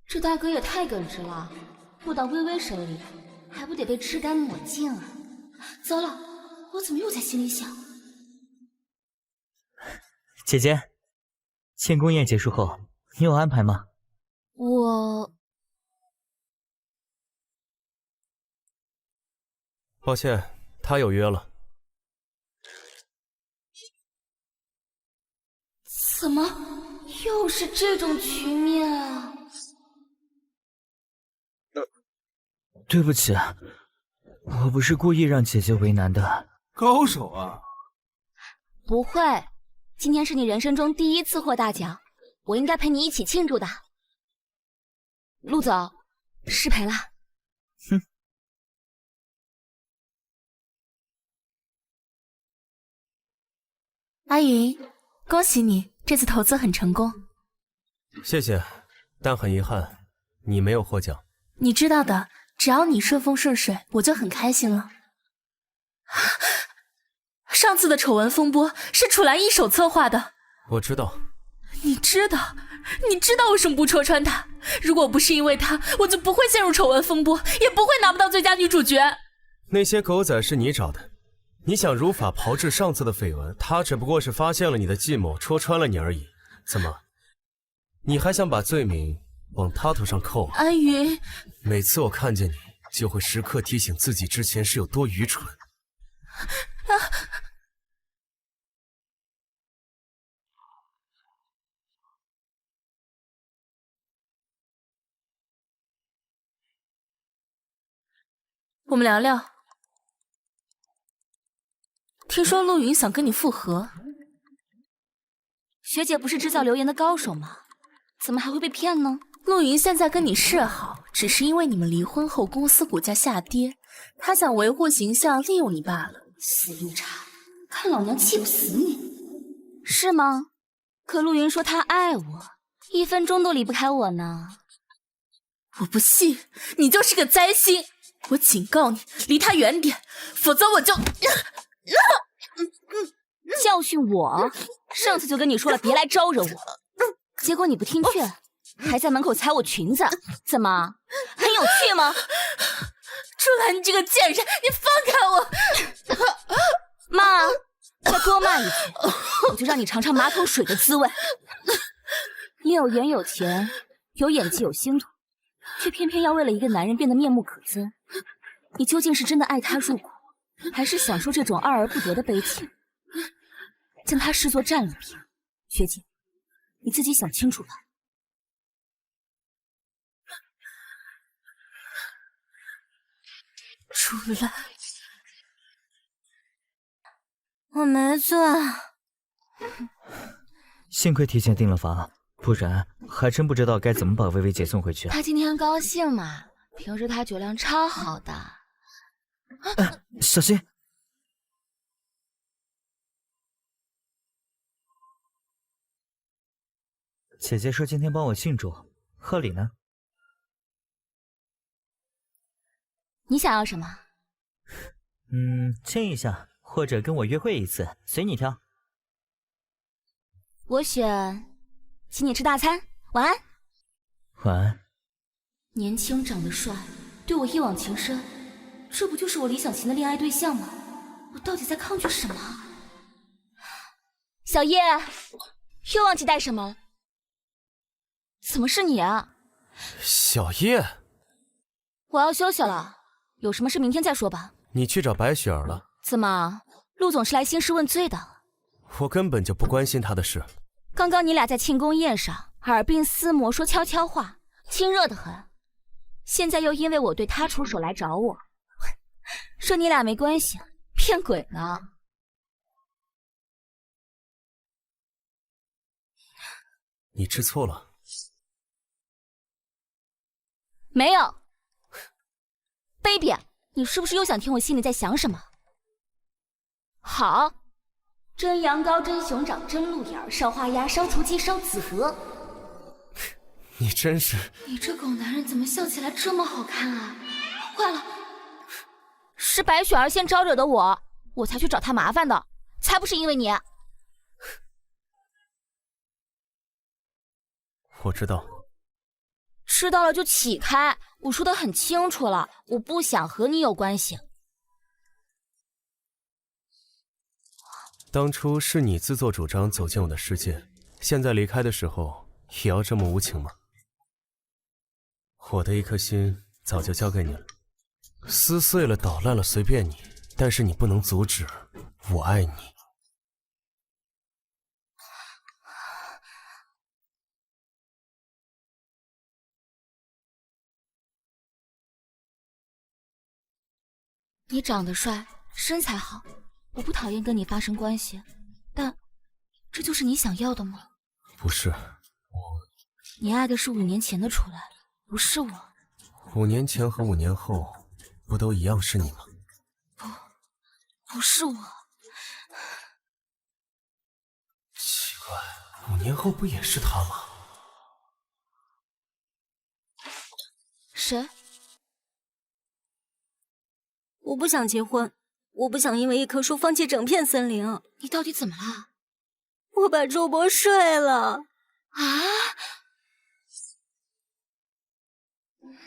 这大哥也太耿直了，落到微微手里，还不得被吃干抹净啊！糟了，我怎么又在心里想？姐姐，庆功宴结束后，你有安排吗？抱歉，他有约了。怎么又是这种局面啊？对不起，我不是故意让姐姐为难的。高手啊！不会，今天是你人生中第1次获大奖，我应该陪你一起庆祝的。陆总，失陪了。哼。阿云，恭喜你，这次投资很成功。谢谢，但很遗憾，你没有获奖。你知道的，只要你顺风顺水，我就很开心了。上次的丑闻风波是楚岚一手策划的。我知道。你知道为什么不戳穿他？如果不是因为他，我就不会陷入丑闻风波，也不会拿不到最佳女主角。那些狗仔是你找的，你想如法炮制上次的绯闻，他只不过是发现了你的计谋，戳穿了你而已。怎么，你还想把罪名往他头上扣啊？阿云，每次我看见你，就会时刻提醒自己之前是有多愚蠢。我们聊聊。听说陆云想跟你复合。学姐不是制造流言的高手吗？怎么还会被骗呢？陆云现在跟你示好，只是因为你们离婚后公司股价下跌，他想维护形象，利用你罢了。死绿茶，看老娘气不死你！是吗？可陆云说他爱我，1分钟都离不开我呢。我不信，你就是个灾星！我警告你，离他远点，否则我就……教训我？上次就跟你说了，别来招惹我，结果你不听劝，还在门口踩我裙子，怎么很有趣吗？楚岚，你这个贱人，你放开我！骂，再多骂一句，我就让你尝尝马桶水的滋味。你有颜有钱，有演技有星途，却偏偏要为了一个男人变得面目可憎。你究竟是真的爱他入骨，还是享受这种爱而不得的悲情？将他视作战利品，学姐，你自己想清楚吧。楚岚，我没罪。幸亏提前定了罚，不然还真不知道该怎么把薇薇姐送回去。他今天高兴嘛，平时他酒量超好的。小心！姐姐说今天帮我庆祝，贺礼呢？你想要什么？亲一下，或者跟我约会一次，随你挑。我选，请你吃大餐。晚安。晚安。年轻长得帅，对我一往情深，这不就是我理想型的恋爱对象吗？我到底在抗拒什么？小叶，又忘记带什么了？怎么是你啊？小叶，我要休息了，有什么事明天再说吧。你去找白雪儿了？怎么，陆总是来兴师问罪的？我根本就不关心他的事。刚刚你俩在庆功宴上耳鬓厮磨，说悄悄话，亲热得很。现在又因为我对他出手来找我，说你俩没关系，骗鬼呢。你吃醋了？没有。baby， 你是不是又想听我心里在想什么？好，蒸羊羔、蒸熊掌、蒸鹿眼、烧花鸭、烧雏鸡、烧子鹅。你真是……你这狗男人怎么笑起来这么好看啊？坏了，是白雪儿先招惹的我，我才去找她麻烦的，才不是因为你。我知道。知道了就起开，我说的很清楚了，我不想和你有关系。当初是你自作主张走进我的世界，现在离开的时候也要这么无情吗？我的一颗心早就交给你了，撕碎了捣烂了随便你，但是你不能阻止我爱你。你长得帅，身材好，我不讨厌跟你发生关系，但这就是你想要的吗？不是，你爱的是5年前的楚来，不是我。5年前和5年后，不都一样是你吗？不是我。奇怪，5年后不也是他吗？谁？我不想结婚，我不想因为一棵树放弃整片森林。你到底怎么了？我把周伯睡了。啊！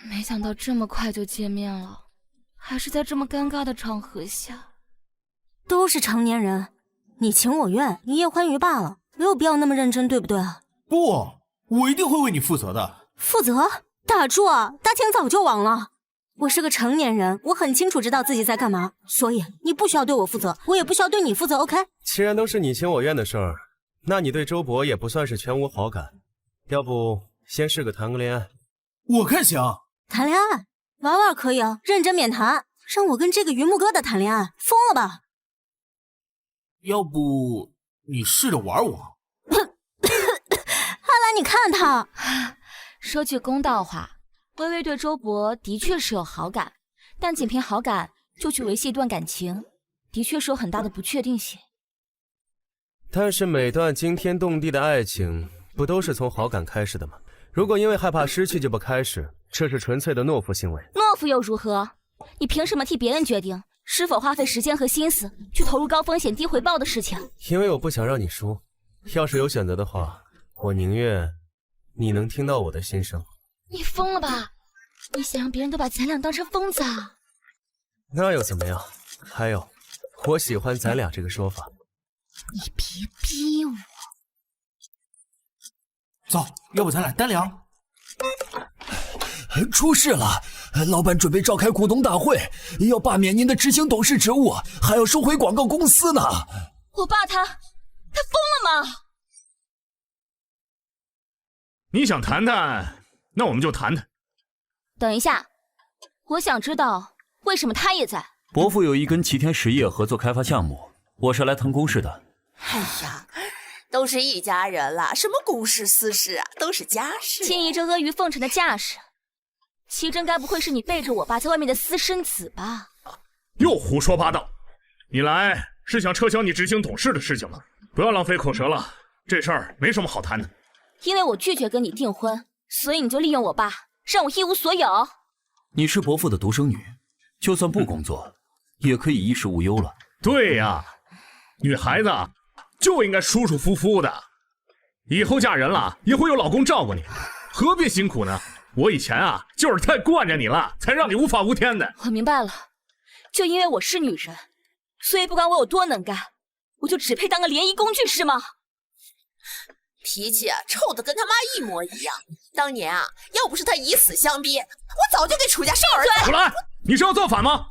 没想到这么快就见面了，还是在这么尴尬的场合下。都是成年人，你情我愿，一夜欢愉罢了，没有必要那么认真，对不对啊？不，我一定会为你负责的。负责？打住啊！大清早就亡了。我是个成年人，我很清楚知道自己在干嘛，所以你不需要对我负责，我也不需要对你负责 ，OK？ 既然都是你情我愿的事儿，那你对周伯也不算是全无好感，要不先试个谈个恋爱？我看行。谈恋爱玩玩可以啊，认真免谈。让我跟这个榆木疙瘩谈恋爱，疯了吧？要不你试着玩我？阿兰，你看他。说句公道话，微微对周伯的确是有好感，但仅凭好感就去维系一段感情，的确是有很大的不确定性。但是每段惊天动地的爱情，不都是从好感开始的吗？如果因为害怕失去就不开始，这是纯粹的懦夫行为。懦夫又如何？你凭什么替别人决定是否花费时间和心思去投入高风险低回报的事情？因为我不想让你输。要是有选择的话，我宁愿你能听到我的心声。你疯了吧？你想让别人都把咱俩当成疯子啊？那又怎么样？还有，我喜欢咱俩这个说法。你别逼我。走，要不咱俩单聊？出事了！老板准备召开股东大会，要罢免您的执行董事职务，还要收回广告公司呢。我爸他疯了吗？你想谈谈，那我们就谈谈。等一下，我想知道为什么他也在。伯父有意跟齐天实业合作开发项目，我是来谈公事的。哎呀，都是一家人了，什么公事私事啊，都是家事。轻移这阿谀奉承的架势，齐真该不会是你背着我爸在外面的私生子吧？又胡说八道！你来是想撤销你执行董事的事情吗？不要浪费口舌了，这事儿没什么好谈的。因为我拒绝跟你订婚，所以你就利用我爸，让我一无所有。你是伯父的独生女，就算不工作，也可以衣食无忧了。对呀，女孩子就应该舒舒服服的，以后嫁人了也会有老公照顾你，何必辛苦呢？我以前就是太惯着你了，才让你无法无天的。我明白了，就因为我是女人，所以不管我有多能干，我就只配当个联谊工具是吗？脾气臭的跟他妈一模一样。当年要不是他以死相逼，我早就给楚家生儿子。楚兰，你是要造反吗？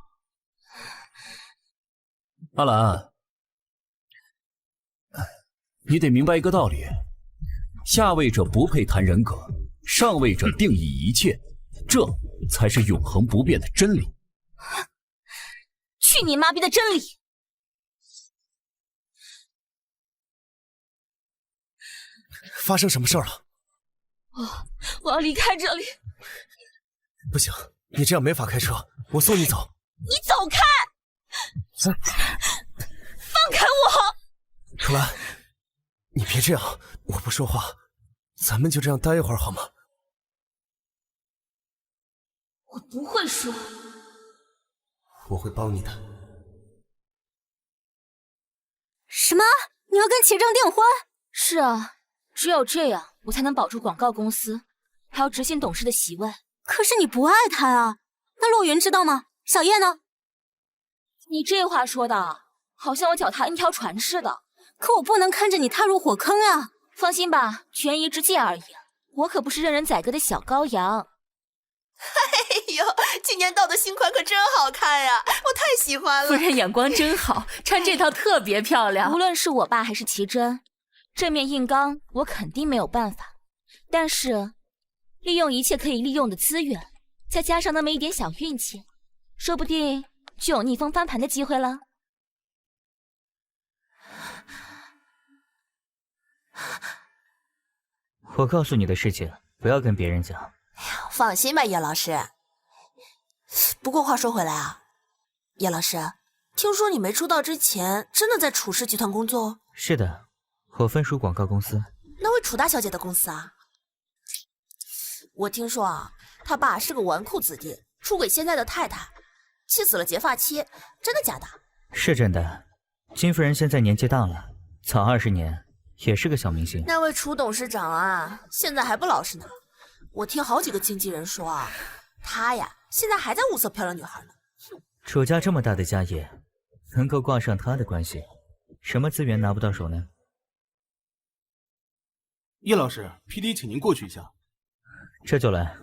阿兰，你得明白一个道理：下位者不配谈人格，上位者定义一切，这才是永恒不变的真理。去你妈逼的真理！发生什么事了？我要离开这里。不行，你这样没法开车，我送你走。你走开！放开我！楚岚，你别这样，我不说话，咱们就这样待一会儿好吗？我不会说。我会帮你的。什么？你要跟齐正订婚？是啊，只有这样，我才能保住广告公司，还有执行董事的席位。可是你不爱他啊？那陆云知道吗？小叶呢？你这话说的，好像我脚踏 N 条船似的。可我不能看着你踏入火坑啊！放心吧，权宜之计而已。我可不是任人宰割的小羔羊。哎呦，今年到的新款可真好看呀，我太喜欢了。夫人眼光真好，穿这套特别漂亮。无论是我爸还是齐真，正面硬刚我肯定没有办法，但是利用一切可以利用的资源，再加上那么一点小运气，说不定就有逆风翻盘的机会了。我告诉你的事情，不要跟别人讲。放心吧，叶老师。不过话说回来啊，叶老师，听说你没出道之前真的在楚氏集团工作哦？是的，我分属广告公司。那位楚大小姐的公司啊？我听说啊，他爸是个纨绔子弟，出轨现在的太太，气死了结发妻，真的假的？是真的。金夫人现在年纪大了，早20年也是个小明星。那位楚董事长啊，现在还不老实呢。我听好几个经纪人说啊，他呀现在还在物色漂亮女孩呢。楚家这么大的家业，能够挂上他的关系，什么资源拿不到手呢？叶老师 ，PD 请您过去一下。这就来。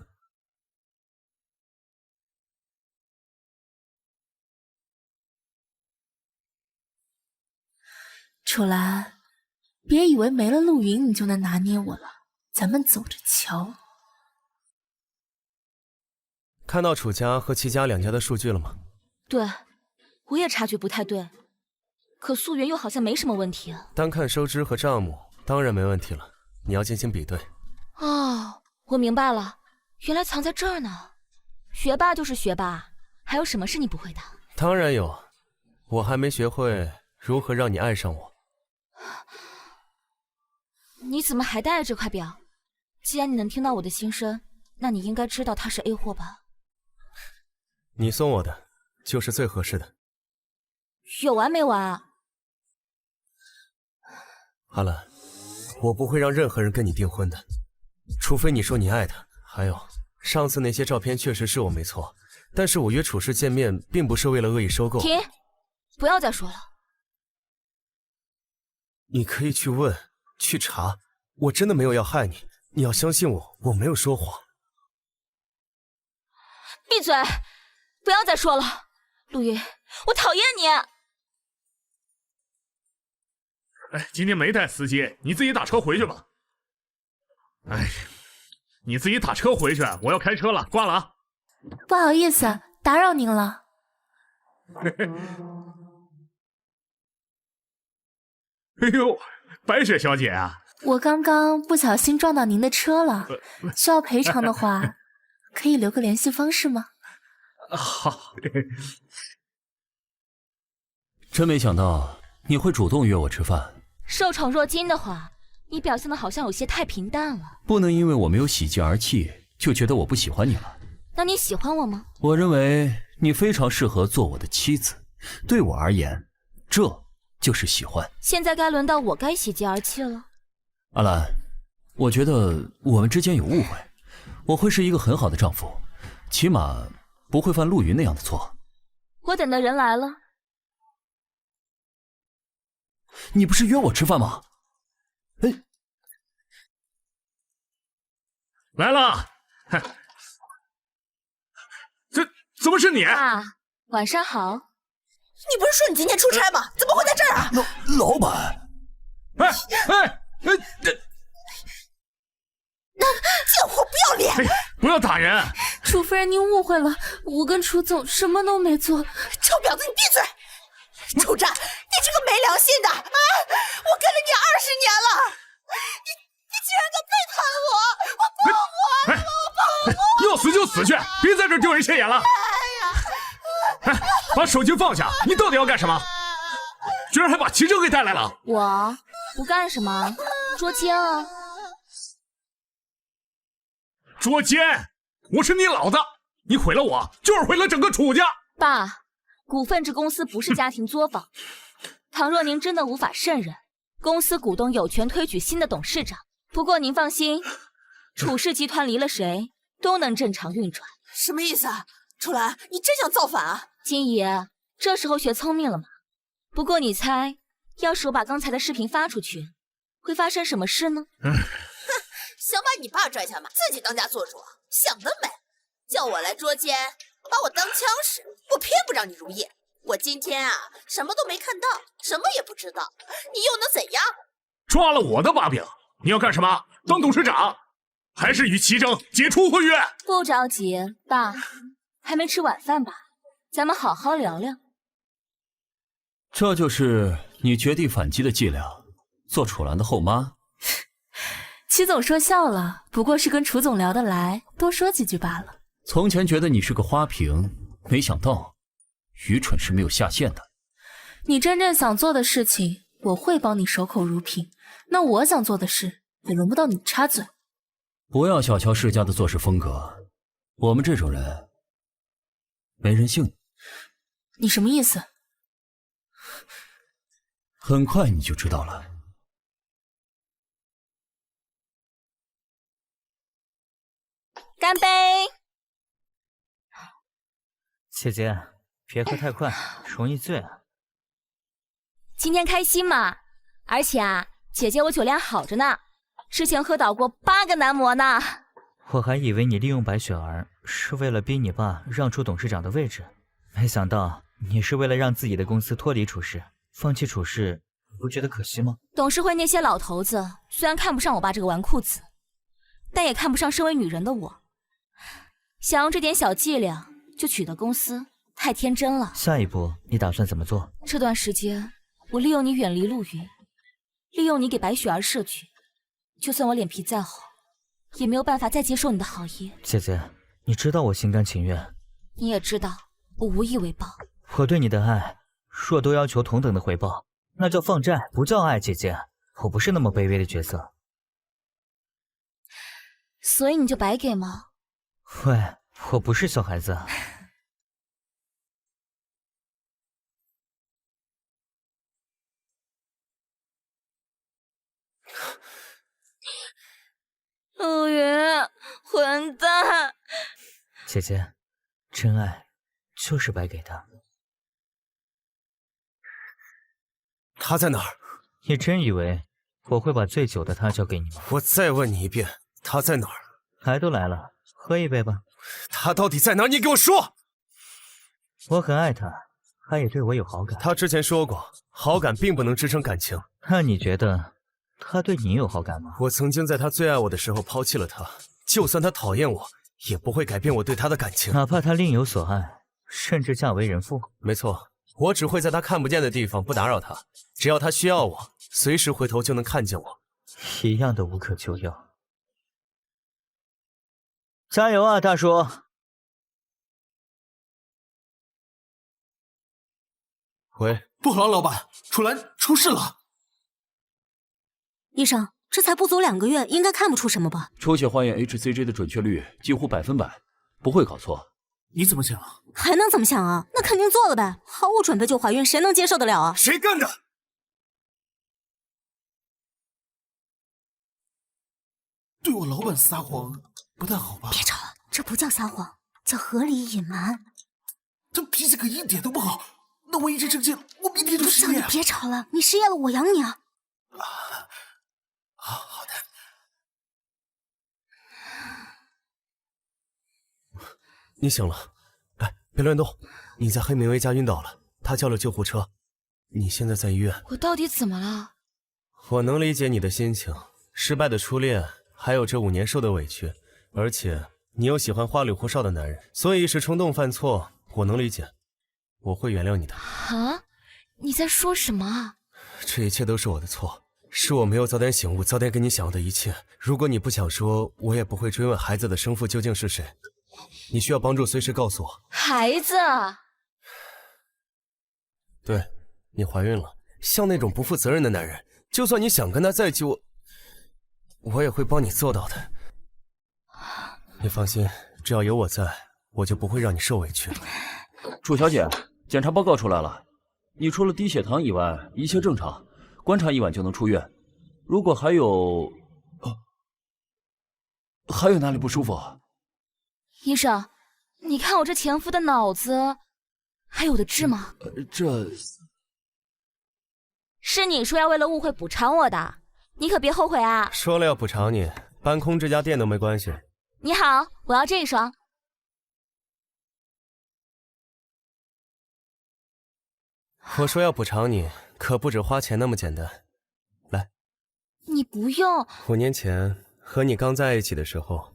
楚岚，别以为没了陆云你就能拿捏我了，咱们走着瞧。看到楚家和齐家两家的数据了吗？对，我也察觉不太对，可溯源又好像没什么问题啊。单看收支和账目，当然没问题了。你要进行比对。哦，我明白了，原来藏在这儿呢。学霸就是学霸，还有什么是你不会的？当然有，我还没学会如何让你爱上我。你怎么还带着这块表？既然你能听到我的心声，那你应该知道它是 A 货吧？你送我的就是最合适的。有完没完啊？阿兰，我不会让任何人跟你订婚的，除非你说你爱他。还有，上次那些照片确实是我没错，但是我约楚氏见面并不是为了恶意收购。停，不要再说了。你可以去问，去查，我真的没有要害你，你要相信我，我没有说谎。闭嘴！不要再说了，陆云，我讨厌你。哎，今天没带司机，你自己打车回去吧。哎，你自己打车回去，我要开车了，挂了啊。不好意思，打扰您了。哎呦，白雪小姐啊！我刚刚不小心撞到您的车了，需要赔偿的话，可以留个联系方式吗？好。真没想到你会主动约我吃饭。受宠若惊的话，你表现的好像有些太平淡了。不能因为我没有喜极而泣，就觉得我不喜欢你了。那你喜欢我吗？我认为你非常适合做我的妻子，对我而言，这就是喜欢。现在该轮到我该喜极而泣了。阿兰，我觉得我们之间有误会，我会是一个很好的丈夫，起码不会犯陆云那样的错。我等的人来了。你不是约我吃饭吗？哎，来了。这怎么是你？啊，晚上好。你不是说你今天出差吗？怎么会在这儿啊？老板。贱货，不要脸！不要打人！楚夫人，您误会了，我跟楚总什么都没做。臭婊子，你闭嘴！楚战，你这个没良心的啊！我跟了你20年了，你竟然敢背叛我！这丢人现眼了？哎，把手机放下！你到底要干什么？居然还把齐正给带来了！我不干什么，捉奸啊！捉奸！我是你老子，你毁了我，就是毁了整个楚家。爸，股份制公司不是家庭作坊，倘若您真的无法胜任，公司股东有权推举新的董事长。不过您放心，楚氏集团离了谁都能正常运转。什么意思啊？楚岚，你真想造反啊？金姨，这时候学聪明了吗？不过你猜，要是我把刚才的视频发出去，会发生什么事呢？哼，想把你爸拽下马，自己当家做主，想得美！叫我来捉奸，把我当枪使，我偏不让你如意。我今天啊，什么都没看到，什么也不知道，你又能怎样？抓了我的把柄，你要干什么？当董事长，还是与齐正解除婚约？不着急，爸，还没吃晚饭吧？咱们好好聊聊。这就是你绝地反击的伎俩，做楚岚的后妈。齐总说笑了，不过是跟楚总聊得来，多说几句罢了。从前觉得你是个花瓶，没想到愚蠢是没有下限的。你真正想做的事情，我会帮你守口如瓶。那我想做的事，也轮不到你插嘴。不要小瞧世家的做事风格，我们这种人没人性。你什么意思？很快你就知道了。干杯！姐姐，别喝太快，容易醉啊。今天开心嘛？而且啊，姐姐我酒量好着呢，之前喝倒过8个男模呢。我还以为你利用白雪儿是为了逼你爸让出董事长的位置，没想到你是为了让自己的公司脱离楚氏，放弃楚氏，不觉得可惜吗？董事会那些老头子虽然看不上我爸这个纨绔子，但也看不上身为女人的我。想用这点小伎俩就取得公司，太天真了。下一步你打算怎么做？这段时间我利用你远离陆云，利用你给白雪儿设局，就算我脸皮再厚，也没有办法再接受你的好意。姐姐，你知道我心甘情愿，你也知道我无以为报。我对你的爱若都要求同等的回报，那叫放债，不叫爱。姐姐，我不是那么卑微的角色。所以你就白给吗？喂，我不是小孩子。陆云，混蛋！姐姐，真爱就是白给的。他在哪儿？你真以为我会把醉酒的他交给你吗？我再问你一遍，他在哪儿？来都来了，喝一杯吧。他到底在哪儿？你给我说！我很爱他，他也对我有好感。他之前说过，好感并不能支撑感情。那你觉得他对你有好感吗？我曾经在他最爱我的时候抛弃了他，就算他讨厌我，也不会改变我对他的感情。哪怕他另有所爱，甚至嫁为人妇。没错，我只会在他看不见的地方不打扰他，只要他需要我，随时回头就能看见我。一样的无可救药。加油啊，大叔！喂，不好了，老板，楚岚出事了。医生，这才不足2个月，应该看不出什么吧？抽血化验 HCG 的准确率几乎100%，不会搞错。你怎么想？还能怎么想啊？那肯定做了呗！毫无准备就怀孕，谁能接受得了啊？谁干的？对我老板撒谎不太好吧？别吵了，这不叫撒谎，叫合理隐瞒。他脾气可一点都不好，那我一直生气，我明天就失业。不叫你别吵了，你失业了，我养你啊！好的。你醒了，哎，别乱动！你在黑明威家晕倒了，他叫了救护车，你现在在医院。我到底怎么了？我能理解你的心情，失败的初恋，还有这5年受的委屈，而且你又喜欢花里胡哨的男人，所以一时冲动犯错，我能理解，我会原谅你的。啊？你在说什么啊？这一切都是我的错，是我没有早点醒悟，早点给你想要的一切。如果你不想说，我也不会追问孩子的生父究竟是谁。你需要帮助，随时告诉我。孩子，对，你怀孕了。像那种不负责任的男人，就算你想跟他在一起，我也会帮你做到的。你放心，只要有我在，我就不会让你受委屈。楚小姐，检查报告出来了，你除了低血糖以外，一切正常，观察1晚就能出院。如果还有哪里不舒服？医生，你看我这前夫的脑子还有的治吗？这是你说要为了误会补偿我的，你可别后悔啊！说了要补偿你，搬空这家店都没关系。你好，我要这一双。我说要补偿你，可不止花钱那么简单。来，你不用。5年前和你刚在一起的时候，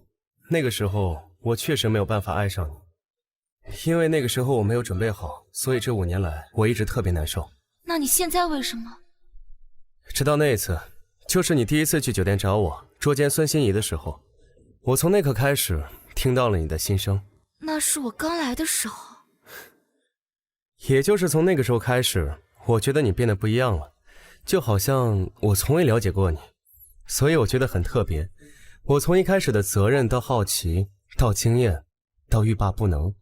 那个时候我确实没有办法爱上你，因为那个时候我没有准备好，所以这5年来我一直特别难受。那你现在为什么？直到那一次，就是你第一次去酒店找我捉奸孙心怡的时候，我从那刻开始听到了你的心声。那是我刚来的时候。也就是从那个时候开始，我觉得你变得不一样了，就好像我从未了解过你，所以我觉得很特别。我从一开始的责任到好奇，到经验，到欲罢不能，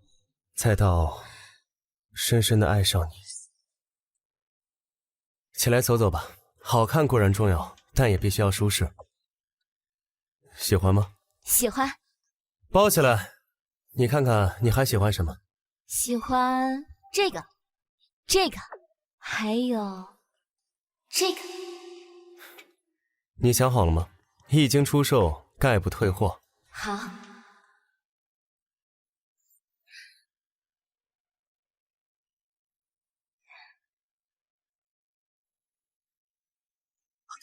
再到深深的爱上你。起来走走吧，好看固然重要，但也必须要舒适。喜欢吗？喜欢。包起来，你看看你还喜欢什么？喜欢这个，这个，还有这个。你想好了吗？一经出售，概不退货。好。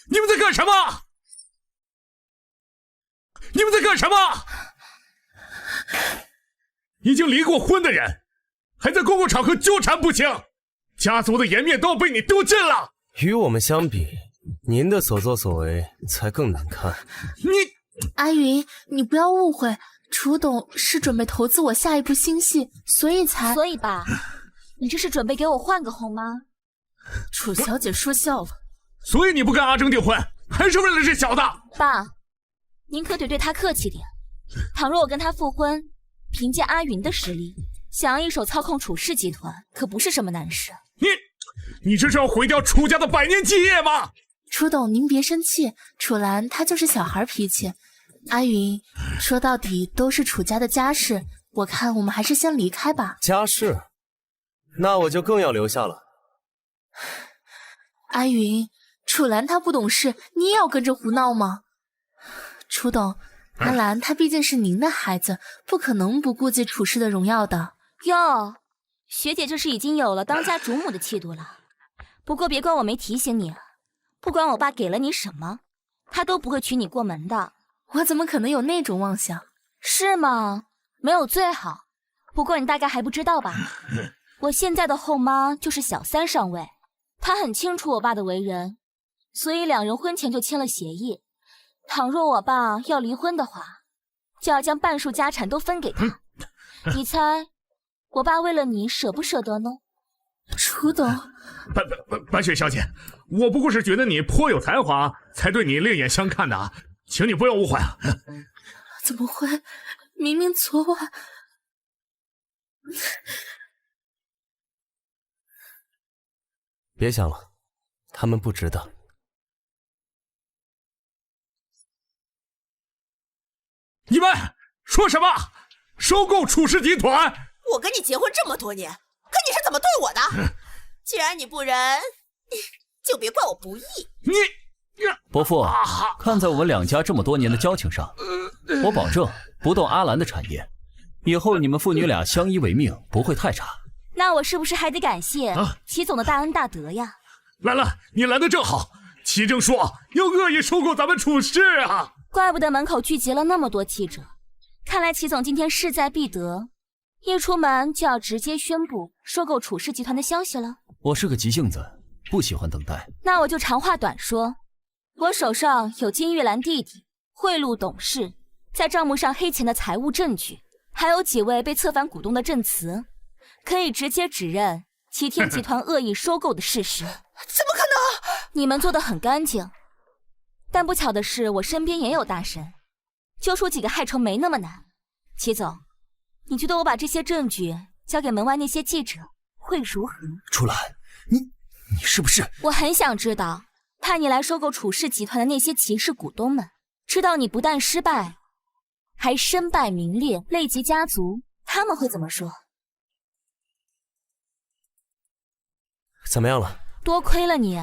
你们在干什么？你们在干什么？已经离过婚的人，还在公共场合纠缠不清，家族的颜面都要被你丢尽了。与我们相比，您的所作所为才更难看。阿云，你不要误会，楚董是准备投资我下一部新戏，所以吧，你这是准备给我换个红吗？楚小姐说笑了。所以你不跟阿正订婚，还是为了这小子？爸，您可得对他客气点。倘若我跟他复婚，凭借阿云的实力，想要一手操控楚氏集团，可不是什么难事。你这是要毁掉楚家的100年基业吗？楚董，您别生气，楚兰她就是小孩脾气。阿云，说到底都是楚家的家事，我看我们还是先离开吧。家事？那我就更要留下了。阿云，楚兰她不懂事，你也要跟着胡闹吗？楚董，阿兰她毕竟是您的孩子，不可能不顾及楚氏的荣耀的。哟，学姐这是已经有了当家主母的气度了。不过别怪我没提醒你，不管我爸给了你什么，他都不会娶你过门的。我怎么可能有那种妄想？是吗？没有最好。不过你大概还不知道吧，我现在的后妈就是小3上位，她很清楚我爸的为人，所以2人婚前就签了协议，倘若我爸要离婚的话，就要将半数家产都分给他。你猜我爸为了你舍不舍得呢？楚董，白雪小姐，我不过是觉得你颇有才华，才对你另眼相看的，请你不要误会啊。怎么会？明明昨晚……别想了，他们不值得。你们说什么？收购楚氏集团？我跟你结婚这么多年，可你是怎么对我的？既然你不仁，就别怪我不义。伯父，看在我们2家这么多年的交情上，我保证不动阿兰的产业，以后你们父女俩相依为命，不会太差。那我是不是还得感谢齐总的大恩大德呀？来了，你来的正好。齐正说要恶意收购咱们楚氏啊！怪不得门口聚集了那么多记者，看来齐总今天势在必得，一出门就要直接宣布收购楚氏集团的消息了。我是个急性子，不喜欢等待。那我就长话短说，我手上有金玉兰弟弟贿赂董事，在账目上黑钱的财务证据，还有几位被策反股东的证词，可以直接指认齐天集团恶意收购的事实。怎么可能？你们做得很干净，但不巧的是，我身边也有大神，揪出几个害虫没那么难。齐总，你觉得我把这些证据交给门外那些记者会如何？楚岚，你是不是？我很想知道，派你来收购楚氏集团的那些骑士股东们，知道你不但失败，还身败名裂，累及家族，他们会怎么说？怎么样了？多亏了你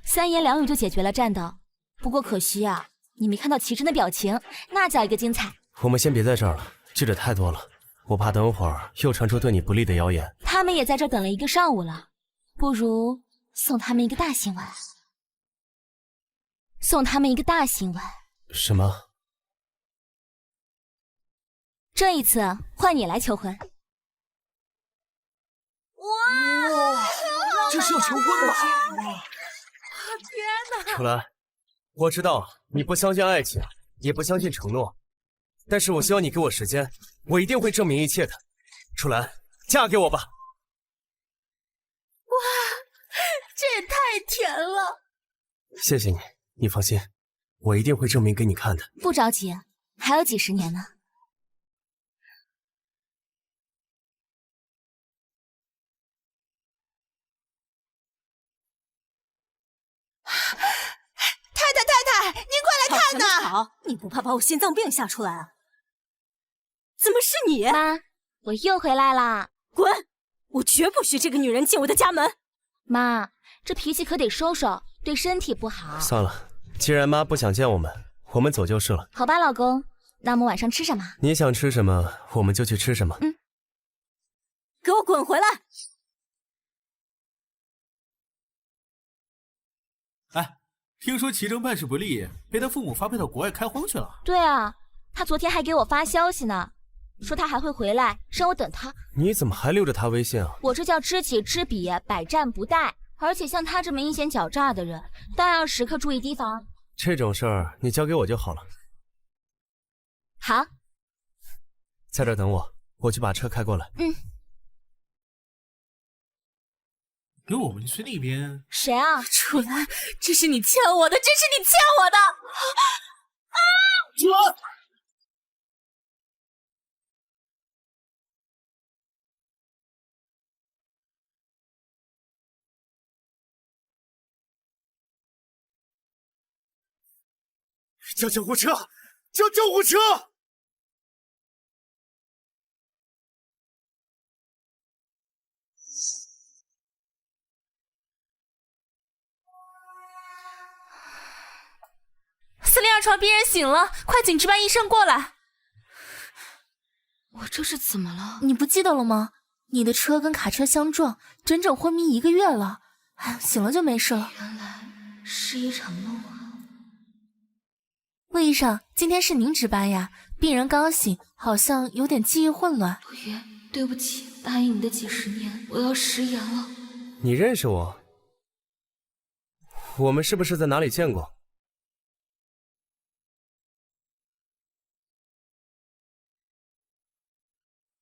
，3言2语就解决了战斗。不过可惜啊，你没看到齐真的表情，那叫一个精彩。我们先别在这儿了，记者太多了，我怕等会儿又传出对你不利的谣言。他们也在这儿等了1个上午了，不如送他们一个大新闻。送他们一个大新闻。什么？这一次换你来求婚。哇！这是要求婚吧？天哪！楚岚，我知道你不相信爱情，也不相信承诺，但是我希望你给我时间，我一定会证明一切的。楚岚，嫁给我吧！哇，这也太甜了！谢谢你，你放心，我一定会证明给你看的。不着急，还有几十年呢。太太，您快来看呐！吵！你不怕把我心脏病吓出来啊？怎么是你？妈，我又回来啦！滚！我绝不许这个女人进我的家门。妈，这脾气可得收收，对身体不好。算了，既然妈不想见我们，我们走就是了。好吧，老公，那我们晚上吃什么？你想吃什么，我们就去吃什么。给我滚回来！哎，听说齐征办事不力，被他父母发配到国外开荒去了。对啊，他昨天还给我发消息呢，说他还会回来，让我等他。你怎么还留着他微信啊？我这叫知己知彼，百战不殆。而且像他这么阴险狡诈的人，当然要时刻注意提防。这种事儿你交给我就好了。好，在这儿等我，我去把车开过来。跟我们去那边。谁啊？楚岚，这是你欠我的，这是你欠我的！楚岚，叫救护车！叫救护车！402床病人醒了，快请值班医生过来。我这是怎么了？你不记得了吗？你的车跟卡车相撞，整整昏迷1个月了。哎，醒了就没事了。原来是一场梦啊！陆医生，今天是您值班呀？病人刚醒，好像有点记忆混乱。陆云，对不起，答应你的几10年，我要食言了。你认识我？我们是不是在哪里见过？